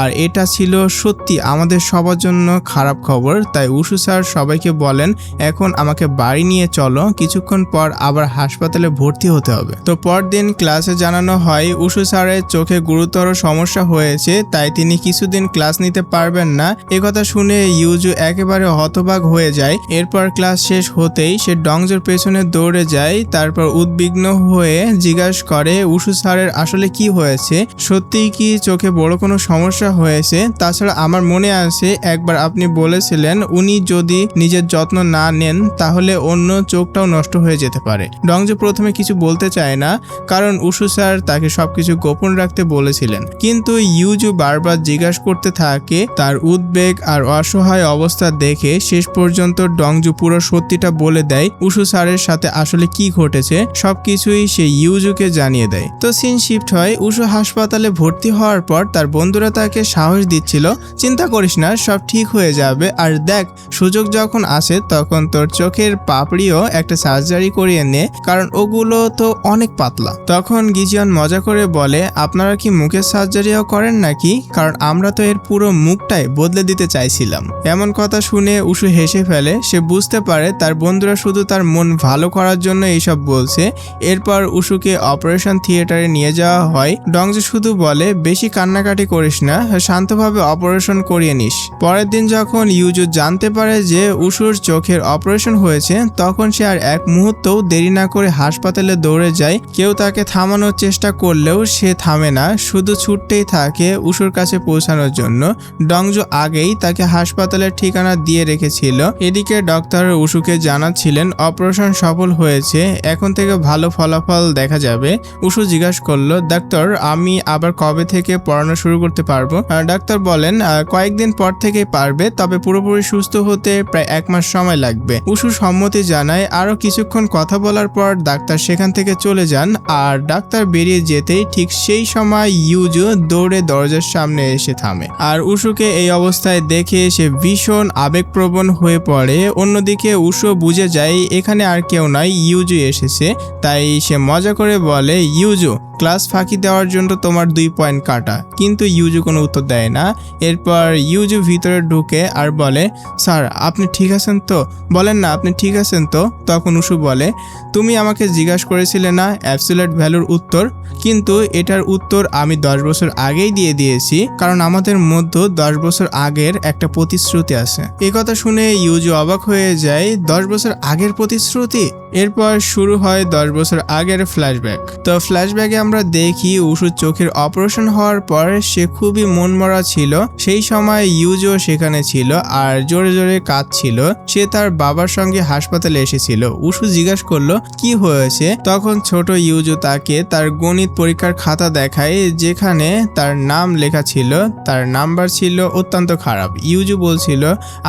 Speaker 1: আর এটা ছিল সত্যি আমাদের সবার জন্য খারাপ খবর। তাই উশু স্যার সবাইকে বলেন, এখন আমাকে বাড়ি নিয়ে চলো, কিছুক্ষণ পর আবার হাসপাতালে ভর্তি হতে হবে। তো পরদিন ক্লাসে জানানো হয় উশু স্যারের চোখে গুরুতর সমস্যা হয়েছে, তাই তিনি কিছুদিন ক্লাস নিতে পারবেন না। একথা শুনে ইউজু একেবারে হতবাক হয়ে যায়। এরপর ক্লাস শেষ হতেই সে ডংজুর পেছনে দৌড়ে যায়। তারপর উদ্বিগ্ন হয়ে জিজ্ঞাসা করে, উশু স্যারের আসলে কি হয়েছে? সত্যিই কি চোখে বড় কোনো সমস্যা হয়েছে? তাছাড়া আমার মনে আছে একবার আপনি বলেছিলেন উনি যদি নিজের যত্ন না নেন তাহলে অন্য চোখটাও নষ্ট হয়ে যেতে পারে। ডংজু প্রথমে কিছু বলতে চায় না, কারণ উশু স্যার তাকে সবকিছু গোপন রাখতে বলেছিলেন। কিন্তু ইউজু বারবার জিজ্ঞাসা করতে থাকে। তার উদ্বেগ আর অসহায় অবস্থা দেখে শেষ পর্যন্ত ডংজু পুরো সত্যিটা বলে দেয়। উশু স্যারের সাথে আসলে কি ঘটেছে সবকিছুই সে ইউজুকে জানিয়ে দেয়। তো সিন শিফট হয়। উশু হাসপাতালে ভর্তি হওয়ার পর তার বন্ধুরা তাকে সাহস দিচ্ছিল, চিন্তা করিস না, সব ঠিক হয়ে যাবে। আর দেখ, সুযোগ যখন আসে তখন তোর চোখের পাপড়িও একটা সার্জারি করিয়ে নে, কারণ ওগুলো তো অনেক পাতলা। তখন গিজিয়ন মজা করে বলে, আপনারা কি মুখের সার্জারিও করেন নাকি? কারণ আমরা তো এর পুরো মুখটাই বদলে দিতে চাইছিলাম। এমন কথা শুনে উশু হেসে ফেলে। সে বুঝতে পারে তার বন্ধুরা শুধু তার মন ভালো করার জন্য এইসব বলছে। এরপর উশুকে অপারেশন থিয়েটারে নিয়ে যাওয়া হয়। ডংজু শুধু বলে, বেশি কান্নাকাটি করিস না, শান্তভাবে অপারেশন করিয়ে নিস। পরের দিন যখন ইউজু জানতে পারে যে উশুর চোখের অপারেশন হয়েছে, তখন সে আর এক মুহূর্তও দেরি না করে হাসপাতালে দৌড়ে যায়। কেউ তাকে থামানোর চেষ্টা করলেও সে থামে না, শুধু ছুটতেই থাকে উশুর কাছে পৌঁছানোর জন্য। ডংজু আগেই তাকে হাসপাতালের ঠিকানা দিয়ে রেখেছিল। এদিকে ডক্টর উশুকে জানাচ্ছিলেন অপারেশন সফল হয়েছে, এখন থেকে ভালো ফলাফল দেখা যাবে। উশু জিজ্ঞাসা করলো, ডাক্তার আমি আবার কবে থেকে পড়ানো শুরু করতে পারবো? ডাক্তার বলেন, কয়েকদিন পর থেকেই পারবে, তবে পুরোপুরি সুস্থ হতে প্রায় 1 মাস সময় লাগবে। উশু সম্মতি জানায়। আরো কিছুক্ষণ কথা বলার পর ডাক্তার সেখান থেকে চলে যান। আর ডাক্তার বেরিয়ে যেতেই ঠিক সেই সময় ইউজু দৌড়ে দরজার সামনে এসে থামে। আর উশুকে এই অবস্থায় দেখে সে ভীষণ আবেগপ্রবণ হয়ে পড়ে। অন্যদিকে উশু বুঝে যায় এখানে আর কেউ নয়, ইউজু এসেছে। তাই সে মজা করে বলে, ইউজু ক্লাস ফাঁকি দেওয়ার জন্য তোমার 2 পয়েন্ট কাটা। কিন্তু ইউজু কোনো উত্তর দেয় না। এরপর ইউজু ভিতরে ঢুকে আর বলে, স্যার আপনি ঠিক আছেন তো? বলেন না আপনি ঠিক আছেন তো? তখন উশু বলে, তুমি আমাকে জিজ্ঞাসা করেছিলে না অ্যাবসলিউট ভ্যালুর উত্তর, কিন্তু এটার উত্তর আমি 10 বছর আগেই দিয়ে দিয়েছি, কারণ আমাদের মধ্যে 10 বছর আগের একটা প্রতিশ্রুতি আছে। এই কথা শুনে ইউজু অবাক হয়ে যায়, 10 বছর আগের প্রতিশ্রুতি? এরপর শুরু হয় 10 বছর আগের ফ্ল্যাশব্যাক। তো ফ্ল্যাশব্যাকে আমরা দেখি উশুর চোখের অপারেশন হওয়ার পর সে খুবই মনমরা ছিল। সেই সময় ইউজুও সেখানে ছিল আর জোরে জোরে কাঁদছিল। সে তার বাবার সঙ্গে হাসপাতালে এসেছিল। উশু জিজ্ঞাসা করলো কি হয়েছে। তখন ছোট ইউজু তাকে তার গণিত পরীক্ষার খাতা দেখায়, যেখানে তার নাম লেখা ছিল। তার নাম্বার ছিল অত্যন্ত খারাপ। ইউজু বলছিল,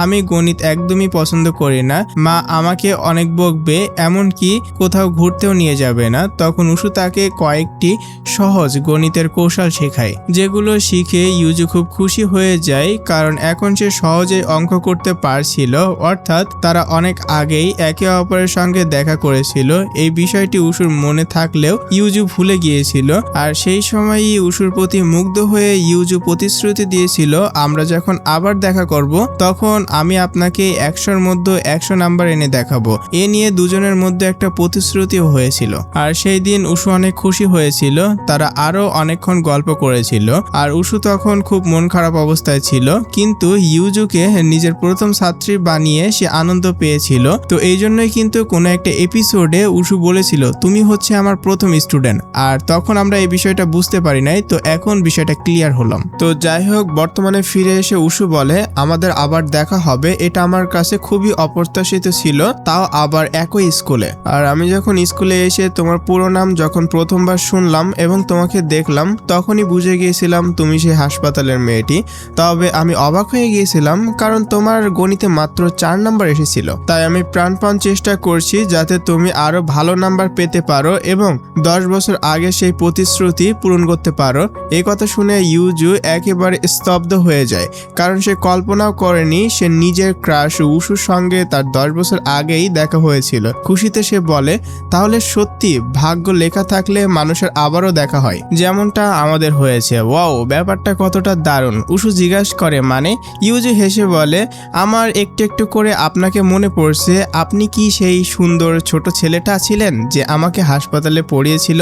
Speaker 1: আমি গণিত একদমই পছন্দ করি না, মা আমাকে অনেক বকবে, এমনকি কোথাও ঘুরতেও নিয়ে যাবে না। তখন উশু তাকে কয়েকটি সহজ গণিতের কৌশল শেখায়, যেগুলো শিখে ইউজু খুব খুশি হয়ে যায়, কারণ এখন সে সহজেই অঙ্ক করতে পারছিল। অর্থাৎ তারা অনেক আগেই একে অপরের সঙ্গে দেখা করেছিল। এই বিষয়টি উশুর মনে থাকলেও ইউজু ভুলে গিয়েছিল। আর সেই সময়ই উশুর প্রতি মুগ্ধ হয়ে ইউজু প্রতিশ্রুতি দিয়েছিল, আমরা যখন আবার দেখা করব তখন আমি আপনাকে 100-র মধ্যে 100 নাম্বার এনে দেখাবো। এ নিয়ে দুজনের মধ্যে একটা প্রতিশ্রুতিও হয়েছিল। আর সেই দিন উশু অনেক খুশি হয়েছিল। তারা আরো অনেকক্ষণ গল্প করেছিল। আর উশু তখন খুব মন খারাপ অবস্থায় ছিল, কিন্তু ইউজুকে নিজের প্রথম ছাত্রী বানিয়ে সে আনন্দ পেয়েছিল। তো এই জন্যই কিন্তু কোনো একটা এপিসোডে উশু বলেছিল, তুমি হচ্ছে আমার প্রথম স্টুডেন্ট। আর তখন আমরা এই বিষয়টা বুঝতে পারি নাই, তো এখন বিষয়টা ক্লিয়ার হলাম। তো যাই হোক, বর্তমানে ফিরে এসে উশু বলে, আমাদের আবার দেখা হবে। এটা আমার কাছে খুবই অপ্রত্যাশিত ছিল, তাও আবার একই স্কুলে। আর আমি যখন স্কুলে এসে তোমার পুরো নাম যখন প্রথমবার শুনলাম এবং তোমাকে দেখলাম, তখনই বুঝে গিয়েছিলাম তুমি সেই হাসপাতালের মেয়েটি। তবে আমি অবাক হয়ে গিয়েছিলাম, কারণ তোমার গণিতে মাত্র 4 নাম্বার এসেছিল। তাই আমি প্রাণপণ চেষ্টা করছি যাতে তুমি আরো ভালো নাম্বার পেতে পারো এবং 10 বছর আগে সেই প্রতিশ্রুতি পূরণ করতে পারো। এই কথা শুনে ইউজু একেবারে স্তব্ধ হয়ে যায়, কারণ সে কল্পনাও করেনি সে নিজের ক্রাশ উশুর সঙ্গে তার 10 বছর আগেই দেখা হয়েছিল। খুশিতে সে বলে, তাহলে সত্যি ভাগ্য লেখা থাকলে মানুষের আবারও দেখা হয়, যেমনটা আমাদের হয়েছে। ওয়াও, ব্যাপারটা কতটা দারুণ। উশু জিজ্ঞাসা করে মানে? ইউজু হেসে বলে, আমার একটু একটু করে আপনাকে মনে পড়ছে। আপনি কি সেই সুন্দর ছোট ছেলেটা ছিলেন যে আমাকে হাসপাতালে পড়িয়েছিল?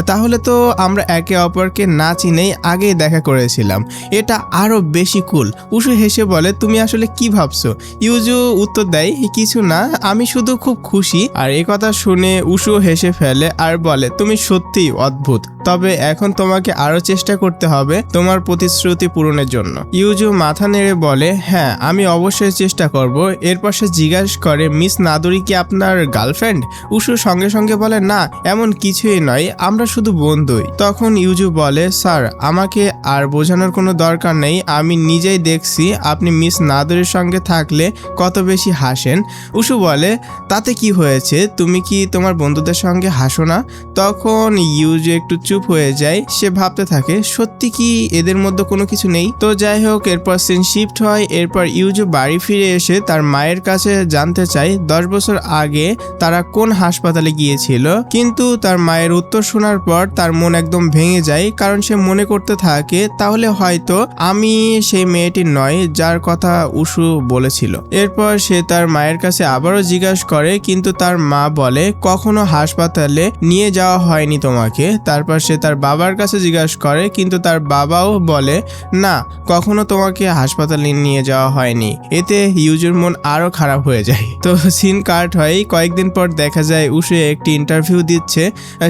Speaker 1: তাহলে তো আমরা একে অপরকে না চিনেই আগেই দেখা করেছিলাম। এটা আরো বেশি কুল। উশু হেসে বলে, তুমি আসলে কি ভাবছো? ইউজু উত্তর দেয়, কিছু না, আমি শুধু খুব খুশি। আর এই কথা শুনে উশু হেসে ফেলে আর বলে, তুমি সত্যিই অদ্ভুত। তবে এখন তোমাকে আরো চেষ্টা করতে হবে তোমার প্রতিশ্রুতি পূরণের জন্য। ইউজু মাথা নেড়ে বলে, হ্যাঁ আমি অবশ্যই চেষ্টা করব। এরপর সে জিজ্ঞাসা করে, মিস নাদুরি কি আপনার গার্লফ্রেন্ড? উশু সঙ্গে সঙ্গে বলে, না এমন কিছুই নয়, আমরা শুধু বন্ধুই। তখন ইউজু বলে, স্যার আমাকে আর বোঝানোর কোনো দরকার নেই, আমি নিজেই দেখছি আপনি মিস নাদুরির সঙ্গে থাকলে কত বেশি হাসেন। উশু বলে, তাতে কি হয়েছে, তুমি কি তোমার বন্ধুদের সঙ্গে হাসো না? তখন ইউজু একটু চুপ হয়ে যায়। সে ভাবতে থাকে, সত্যি কি এদের মধ্যে কোনো কিছু নেই? তো যাই হোক, এরপর সিন শিফট হয়। এরপর ইউজু বাড়ি ফিরে এসে তার মায়ের কাছে জানতে চায় 10 বছর আগে তারা কোন হাসপাতালে গিয়েছিল। কিন্তু তার মায়ের উত্তর শোনার পর তার মন একদম ভেঙে যায়, কারণ সে মনে করতে থাকে তাহলে হয়তো আমি সেই মেয়েটি নয় যার কথা উশু বলেছিল। এরপর সে তার মায়ের কাছে আবারও জিজ্ঞাসা করে, কিন্তু তার মা বলে, কখনো হাসপাতালে নিয়ে যাওয়া হয়নি তোমাকে। তারপর সে তার বাবার কাছে জিজ্ঞাসা করে, কিন্তু তার বাবাও বলে, না কখনো তোমাকে হাসপাতালে নিয়ে যাওয়া হয়নি। এতে ইউজুর মন আরো খারাপ হয়ে যায়। তো সিন কাট হয়। কয়েকদিন পর দেখা যায় উশু একটি ইন্টারভিউ দিচ্ছে।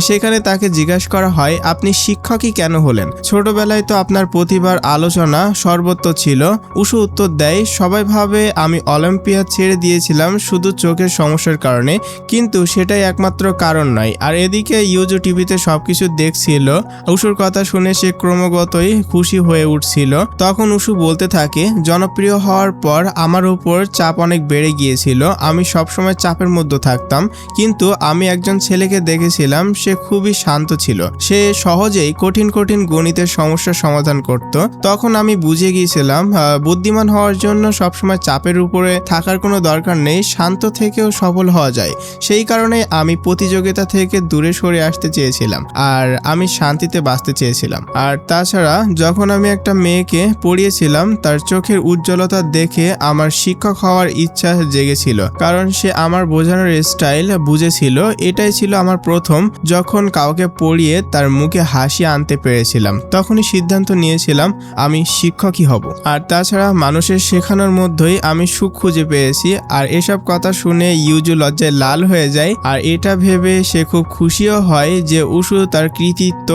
Speaker 1: সেখানে তাকে জিজ্ঞাসা করা হয়, আপনি শিক্ষকই কেন হলেন? ছোটবেলায় তো আপনার প্রতিভার আলোচনা সর্বত্র ছিল। উশু উত্তর দেয়, সবাই ভাবে আমি অলিম্পিয়াড ছেড়ে দিয়েছিলাম শুধু চোখের সমস্যার কারণে, কিন্তু সেটাই একমাত্র কারণ নয়। আর এদিকে ইউজু টিভিতে সবকিছু দেখছে ছিল। উশুর কথা শুনে সে ক্রমাগতই খুশি হয়ে উঠছিল। তখন উশু বলতে থাকে, জনপ্রিয় হওয়ার পর আমার উপর চাপ অনেক বেড়ে গিয়েছিল। আমি সবসময় চাপের মধ্যে থাকতাম, কিন্তু আমি একজন ছেলেকে দেখেছিলাম, সে খুবই শান্ত ছিল। সে সহজেই কঠিন কঠিন গণিতের সমস্যার সমাধান করত। তখন আমি বুঝে গিয়েছিলাম বুদ্ধিমান হওয়ার জন্য সবসময় চাপের উপরে থাকার কোনো দরকার নেই, শান্ত থেকেও সফল হওয়া যায়। সেই কারণে আমি প্রতিযোগিতা থেকে দূরে সরে আসতে চেয়েছিলাম, আর আমি শান্তিতে বাঁচতে চেয়েছিলাম। আর তাছাড়া যখন আমি একটা মেয়েকে পড়িয়েছিলাম, তার চোখের উজ্জ্বলতা দেখে আমার শিক্ষক হওয়ার ইচ্ছা জেগেছিল, কারণ সে আমার বোঝানোর স্টাইল বুঝেছিল। এটাই ছিল আমার প্রথম, যখন কাউকে পড়িয়ে তার মুখে হাসি আনতে পেরেছিলাম, তখনই সিদ্ধান্ত নিয়েছিলাম আমি শিক্ষকই হব। আর তাছাড়া মানুষের শেখানোর মধ্যেই আমি সুখ খুঁজে পেয়েছি। আর এসব কথা শুনে ইউজু লজ্জায় লাল হয়ে যায়, আর এটা ভেবে সে খুব খুশিও হয় যে উশু তার কৃতিত্ব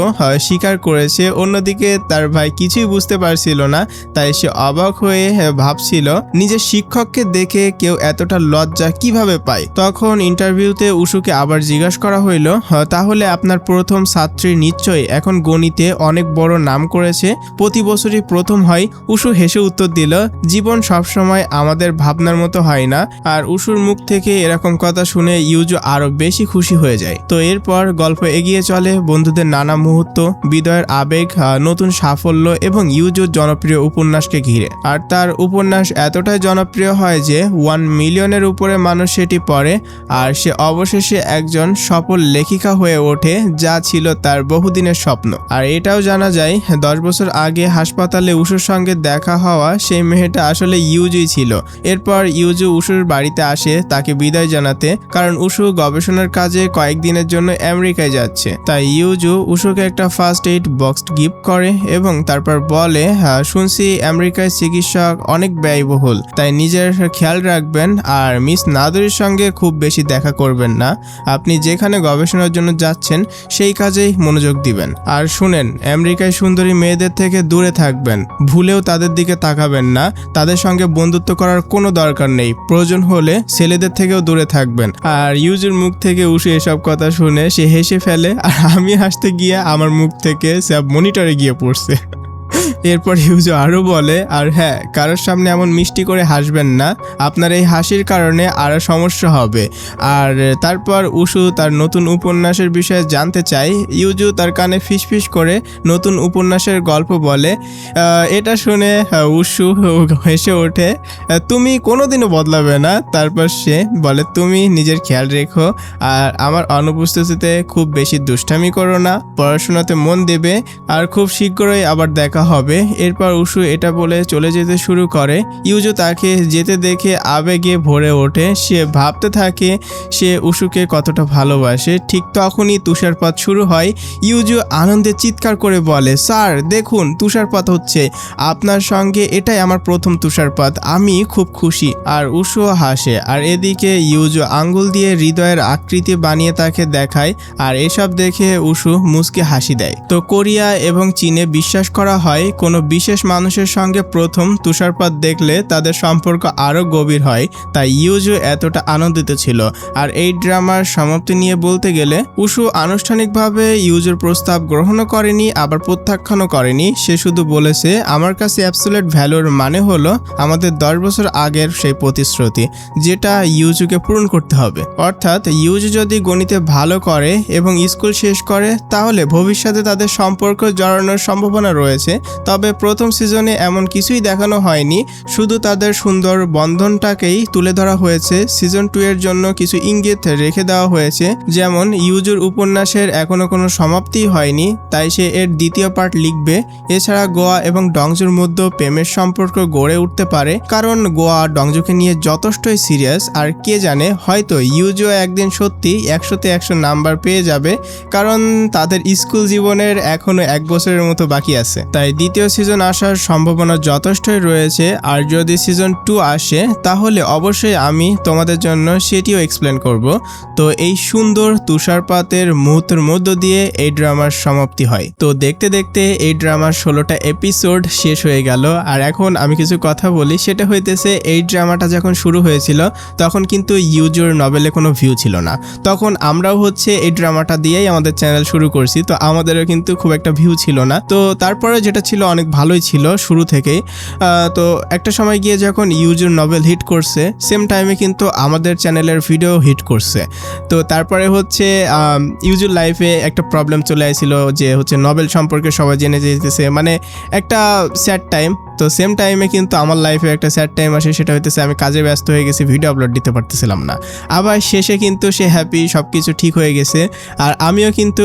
Speaker 1: স্বীকার করেছে। অন্যদিকে তার ভাই কিছুই বুঝতে পারছিল না, তাই সে অবাক হয়ে ভাবছিল নিজের শিক্ষককে দেখে কেউ এতটা লজ্জা কিভাবে পায়। তখন ইন্টারভিউতে উশুকে আবার জিজ্ঞাসা করা হইল, তাহলে আপনার প্রথম ছাত্রী নিশ্চয়ই এখন গণিতে অনেক বড় নাম করেছে, প্রতি বছরই প্রথম হয়। উশু হেসে উত্তর দিল, জীবন সবসময় আমাদের ভাবনার মতো হয় না। আর উশুর মুখ থেকে এরকম কথা শুনে ইউজু আরো বেশি খুশি হয়ে যায়। তো এরপর গল্প এগিয়ে চলে বন্ধুদের নানা মুহূর্ত, বিদায়ের আবেগ, নতুন সাফল্য এবং ইউজুর জনপ্রিয় উপন্যাসকে ঘিরে। আর তার উপন্যাস এতটাই জনপ্রিয় হয় যে 1 মিলিয়নের উপরে মানুষ সেটি পড়ে, আর সে অবশেষে একজন সফল লেখিকা হয়ে ওঠে, যা ছিল তার বহুদিনের স্বপ্ন। আর এটাও জানা যায় 10 বছর আগে হাসপাতালে উশুর সঙ্গে দেখা হওয়া সেই মেয়েটা আসলে ইউজুই ছিল। এরপর ইউজু উশুর বাড়িতে আসে তাকে বিদায় জানাতে, কারণ উশু গবেষণার কাজে কয়েকদিনের জন্য আমেরিকায় যাচ্ছে। তাই ইউজু উশুকে একটা ফার্স্ট এইড বক্স গিফট করে এবং তারপর বলে, শুনছি আমেরিকায় চিকিৎসা অনেক ব্যয়বহুল, তাই নিজের খেয়াল রাখবেন আর মিস নাদুরির সঙ্গে খুব বেশি দেখা করবেন না। আপনি যেখানে গবেষণার জন্য যাচ্ছেন সেই কাজেই মনোযোগ দিবেন। আর শুনেন, আমেরিকায় সুন্দরী মেয়েদের থেকে দূরে থাকবেন, ভুলেও তাদের দিকে তাকাবেন না, তাদের সঙ্গে বন্ধুত্ব করার কোনো দরকার নেই, প্রয়োজন হলে ছেলেদের থেকেও দূরে থাকবেন। আর ইউজুর মুখ থেকে উশু এসব কথা শুনে সে হেসে ফেলে, আর আমি হাসতে গিয়ে আমার মুখ থেকে সব মনিটরে গিয়ে পড়ছে। এরপর ইউজু আরো বলে, আর হ্যাঁ, কারোর সামনে এমন মিষ্টি করে হাসবেন না, আপনার এই হাসির কারণে আরো সমস্যা হবে। আর তারপর উশু তার নতুন উপন্যাসের বিষয়ে জানতে চায়। ইউজু তার কানে ফিসফিস করে নতুন উপন্যাসের গল্প বলে। এটা শুনে উশু হেসে ওঠে, তুমি কোনোদিনও বদলাবে না। তারপর সে বলে, তুমি নিজের খেয়াল রেখো, আর আমার অনুপস্থিতিতে খুব বেশি দুষ্টামি করো না, পড়াশোনাতে মন দেবে, আর খুব শীঘ্রই আবার দেখা হবে। এরপর উশু এটা বলে চলে যেতে শুরু করে। ইউজু তাকে যেতে দেখে আবেগে ভরে ওঠে। সে ভাবতে থাকে সে উশুকে কতটা ভালোবাসে। ঠিক তখনই তুষারপাত শুরু হয়। ইউজু আনন্দে চিৎকার করে বলে, স্যার দেখুন, তুষারপাত হচ্ছে, আপনার সঙ্গে এটাই আমার প্রথম তুষারপাত, আমি খুব খুশি। আর উশুও হাসে। আর এদিকে ইউজু আঙ্গুল দিয়ে হৃদয়ের আকৃতি বানিয়ে তাকে দেখায়, আর এসব দেখে উশু মুচকে হাসি দেয়। তো কোরিয়া এবং চীনে বিশ্বাস করা হয় কোনো বিশেষ মানুষের সঙ্গে প্রথম তুষারপাত দেখলে তাদের সম্পর্ক আরো গভীর হয়, তাই ইউজু এতটা আনন্দিত ছিল। আর এই ড্রামার সমাপ্তি নিয়ে বলতে গেলে উশু আনুষ্ঠানিকভাবে ইউজুর প্রস্তাব গ্রহণও করেনি, আবার প্রত্যাখ্যানও করেনি। সে শুধু বলেছে, আমার কাছে অ্যাবসলিউট ভ্যালুর মানে হলো আমাদের 10 বছর আগের সেই প্রতিশ্রুতি, যেটা ইউজুকে পূরণ করতে হবে। অর্থাৎ ইউজু যদি গণিতে ভালো করে এবং স্কুল শেষ করে, তাহলে ভবিষ্যতে তাদের সম্পর্ক জড়ানোর সম্ভাবনা রয়েছে। তবে প্রথম সিজনে এমন কিছুই দেখানো হয়নি, শুধু তাদের সুন্দর বন্ধনটাকেই তুলে ধরা হয়েছে। সিজন 2 এর জন্য কিছু ইঙ্গিত রেখে দেওয়া হয়েছে, যেমন ইউজুর উপন্যাসের এখনো কোনো সমাপ্তি হয়নি, তাই সে এর দ্বিতীয় পার্ট লিখবে। এছাড়া গোয়া এবং ডংজুর মধ্যে প্রেমের সম্পর্ক গড়ে উঠতে পারে, কারণ গোয়া ডংজুকে নিয়ে যথেষ্টই সিরিয়াস। আর কে জানে, হয়তো ইউজু একদিন সত্যি 100-তে 100 নাম্বার পেয়ে যাবে, কারণ তাদের স্কুল জীবনের এখনো 1 বছরের মতো বাকি আছে। তাই দ্বিতীয় দ্বিতীয় সিজন আসার সম্ভাবনা যথেষ্টই রয়েছে, আর যদি সিজন 2 আসে তাহলে অবশ্যই আমি তোমাদের জন্য সেটিও এক্সপ্লেন করব। তো এই সুন্দর তুষারপাতের মুহূর্তের মধ্য দিয়ে এই ড্রামার সমাপ্তি হয়। তো দেখতে দেখতে এই ড্রামার 16টা এপিসোড শেষ হয়ে গেল। আর এখন আমি কিছু কথা বলি, সেটা হইতেছে এই ড্রামাটা যখন শুরু হয়েছিল তখন কিন্তু ইউজুর নভেলে কোনো ভিউ ছিল না। তখন আমরাও হচ্ছে এই ড্রামাটা দিয়েই আমাদের চ্যানেল শুরু করছি, তো আমাদেরও কিন্তু খুব একটা ভিউ ছিল না। তো তারপরে যেটা ছিল অনেক ভালোই ছিল শুরু থেকেই। তো একটা সময় গিয়ে যখন ইউজুর নভেল হিট করছে, সেম টাইমে কিন্তু আমাদের চ্যানেলের ভিডিও হিট করছে। তো তারপরে হচ্ছে ইউজুর লাইফে একটা প্রবলেম চলে আসছিল যে হচ্ছে নভেল সম্পর্কে সবাই জেনে যেতেছে, মানে একটা স্যাড টাইম। তো সেম টাইমে কিন্তু আমার লাইফে একটা স্যাড টাইম আসে, সেটা হইতেছে আমি কাজে ব্যস্ত হয়ে গেছি, ভিডিও আপলোড দিতে পারতেছিলাম না। আবার শেষে কিন্তু সে হ্যাপি, সব কিছু ঠিক হয়ে গেছে। আর আমিও কিন্তু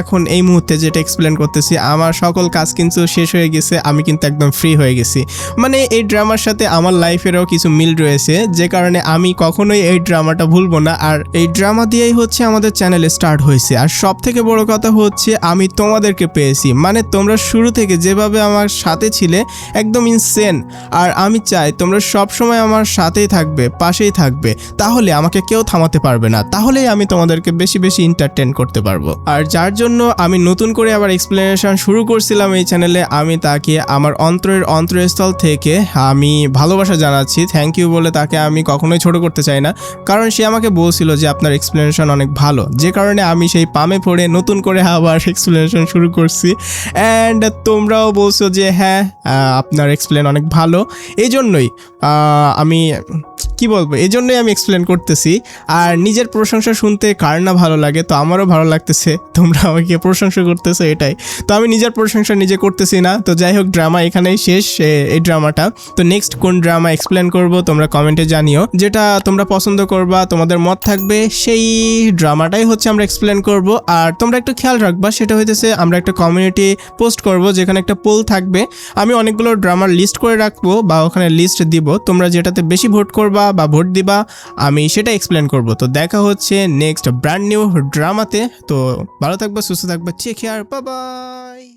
Speaker 1: এখন এই মুহূর্তে যেটা এক্সপ্লেন করতেছি, আমার সকল কাজ কিন্তু শেষ হয়ে গেছে, আমি কিন্তু একদম ফ্রি হয়ে গেছি। মানে এই ড্রামার সাথে আমার লাইফেরও কিছু মিল রয়েছে, যে কারণে আমি কখনোই এই ড্রামাটা ভুলবো না। আর এই ড্রামা দিয়েই হচ্ছে আমাদের চ্যানেলে স্টার্ট হয়েছে। আর সব থেকে বড় কথা হচ্ছে আমি তোমাদেরকে পেয়েছি, মানে তোমরা শুরু থেকে যেভাবে আমার সাথে ছিলে একদম ইনসেন। আর আমি চাই তোমরা সব সময় আমার সাথেই থাকবে, পাশেই থাকবে, তাহলে আমাকে কেউ থামাতে পারবে না, তাহলেই আমি তোমাদেরকে বেশি বেশি এন্টারটেইন করতে পারবো। আর যার জন্য আমি নতুন করে আবার এক্সপ্লেনেশন শুরু করছিলাম এই চ্যানেলে, আমি তাকে আমার অন্তরের অন্তরস্থল থেকে আমি ভালোবাসা জানাচ্ছি, থ্যাংক ইউ বলে তাকে আমি কখনোই ছোট করতে চাই না। কারণ সে আমাকে বলছিল যে আপনার এক্সপ্লেনেশন অনেক ভালো, যে কারণে আমি সেই পামে পড়ে নতুন করে আবার এক্সপ্লেনেশন শুরু করছি। অ্যান্ড তোমরাও বলছো যে হ্যাঁ আপনার এক্সপ্লেন অনেক ভালো, এই জন্যই আমি কি বলবো, এই জন্যই আমি এক্সপ্লেন করতেছি। আর নিজের প্রশংসা শুনতে কার না ভালো লাগে, তো আমারও ভালো লাগতেছে তোমরা আমাকে প্রশংসা করতেছো, এটাই। তো আমি নিজের প্রশংসা নিজে করতেছি না। তো যাই হোক, ড্রামা এখানেই শেষ, এই ড্রামাটা। তো নেক্সট কোন ড্রামা এক্সপ্লেন করব তোমরা কমেন্টে জানিও, যেটা তোমরা পছন্দ করবা, তোমাদের মত থাকবে, সেই ড্রামাটাই হচ্ছে আমরা এক্সপ্লেন করব। আর তোমরা একটু খেয়াল রাখবা, সেটা হইতেছে আমরা একটা কমিউনিটি পোস্ট করব, যেখানে একটা পোল থাকবে। আমি অনেকগুলো ড্রামার লিস্ট করে রাখবো বা ওখানে লিস্ট দিব, তোমরা যেটাতে বেশি ভোট করবা বা ভোট দিবা আমি সেটা এক্সপ্লেন করব। তো দেখা হচ্ছে নেক্সট ব্র্যান্ড নিউ ড্রামাতে। তো ভালো থাকবা, সুস্থ থাকবা, চেক কেয়ার, বাই বাই।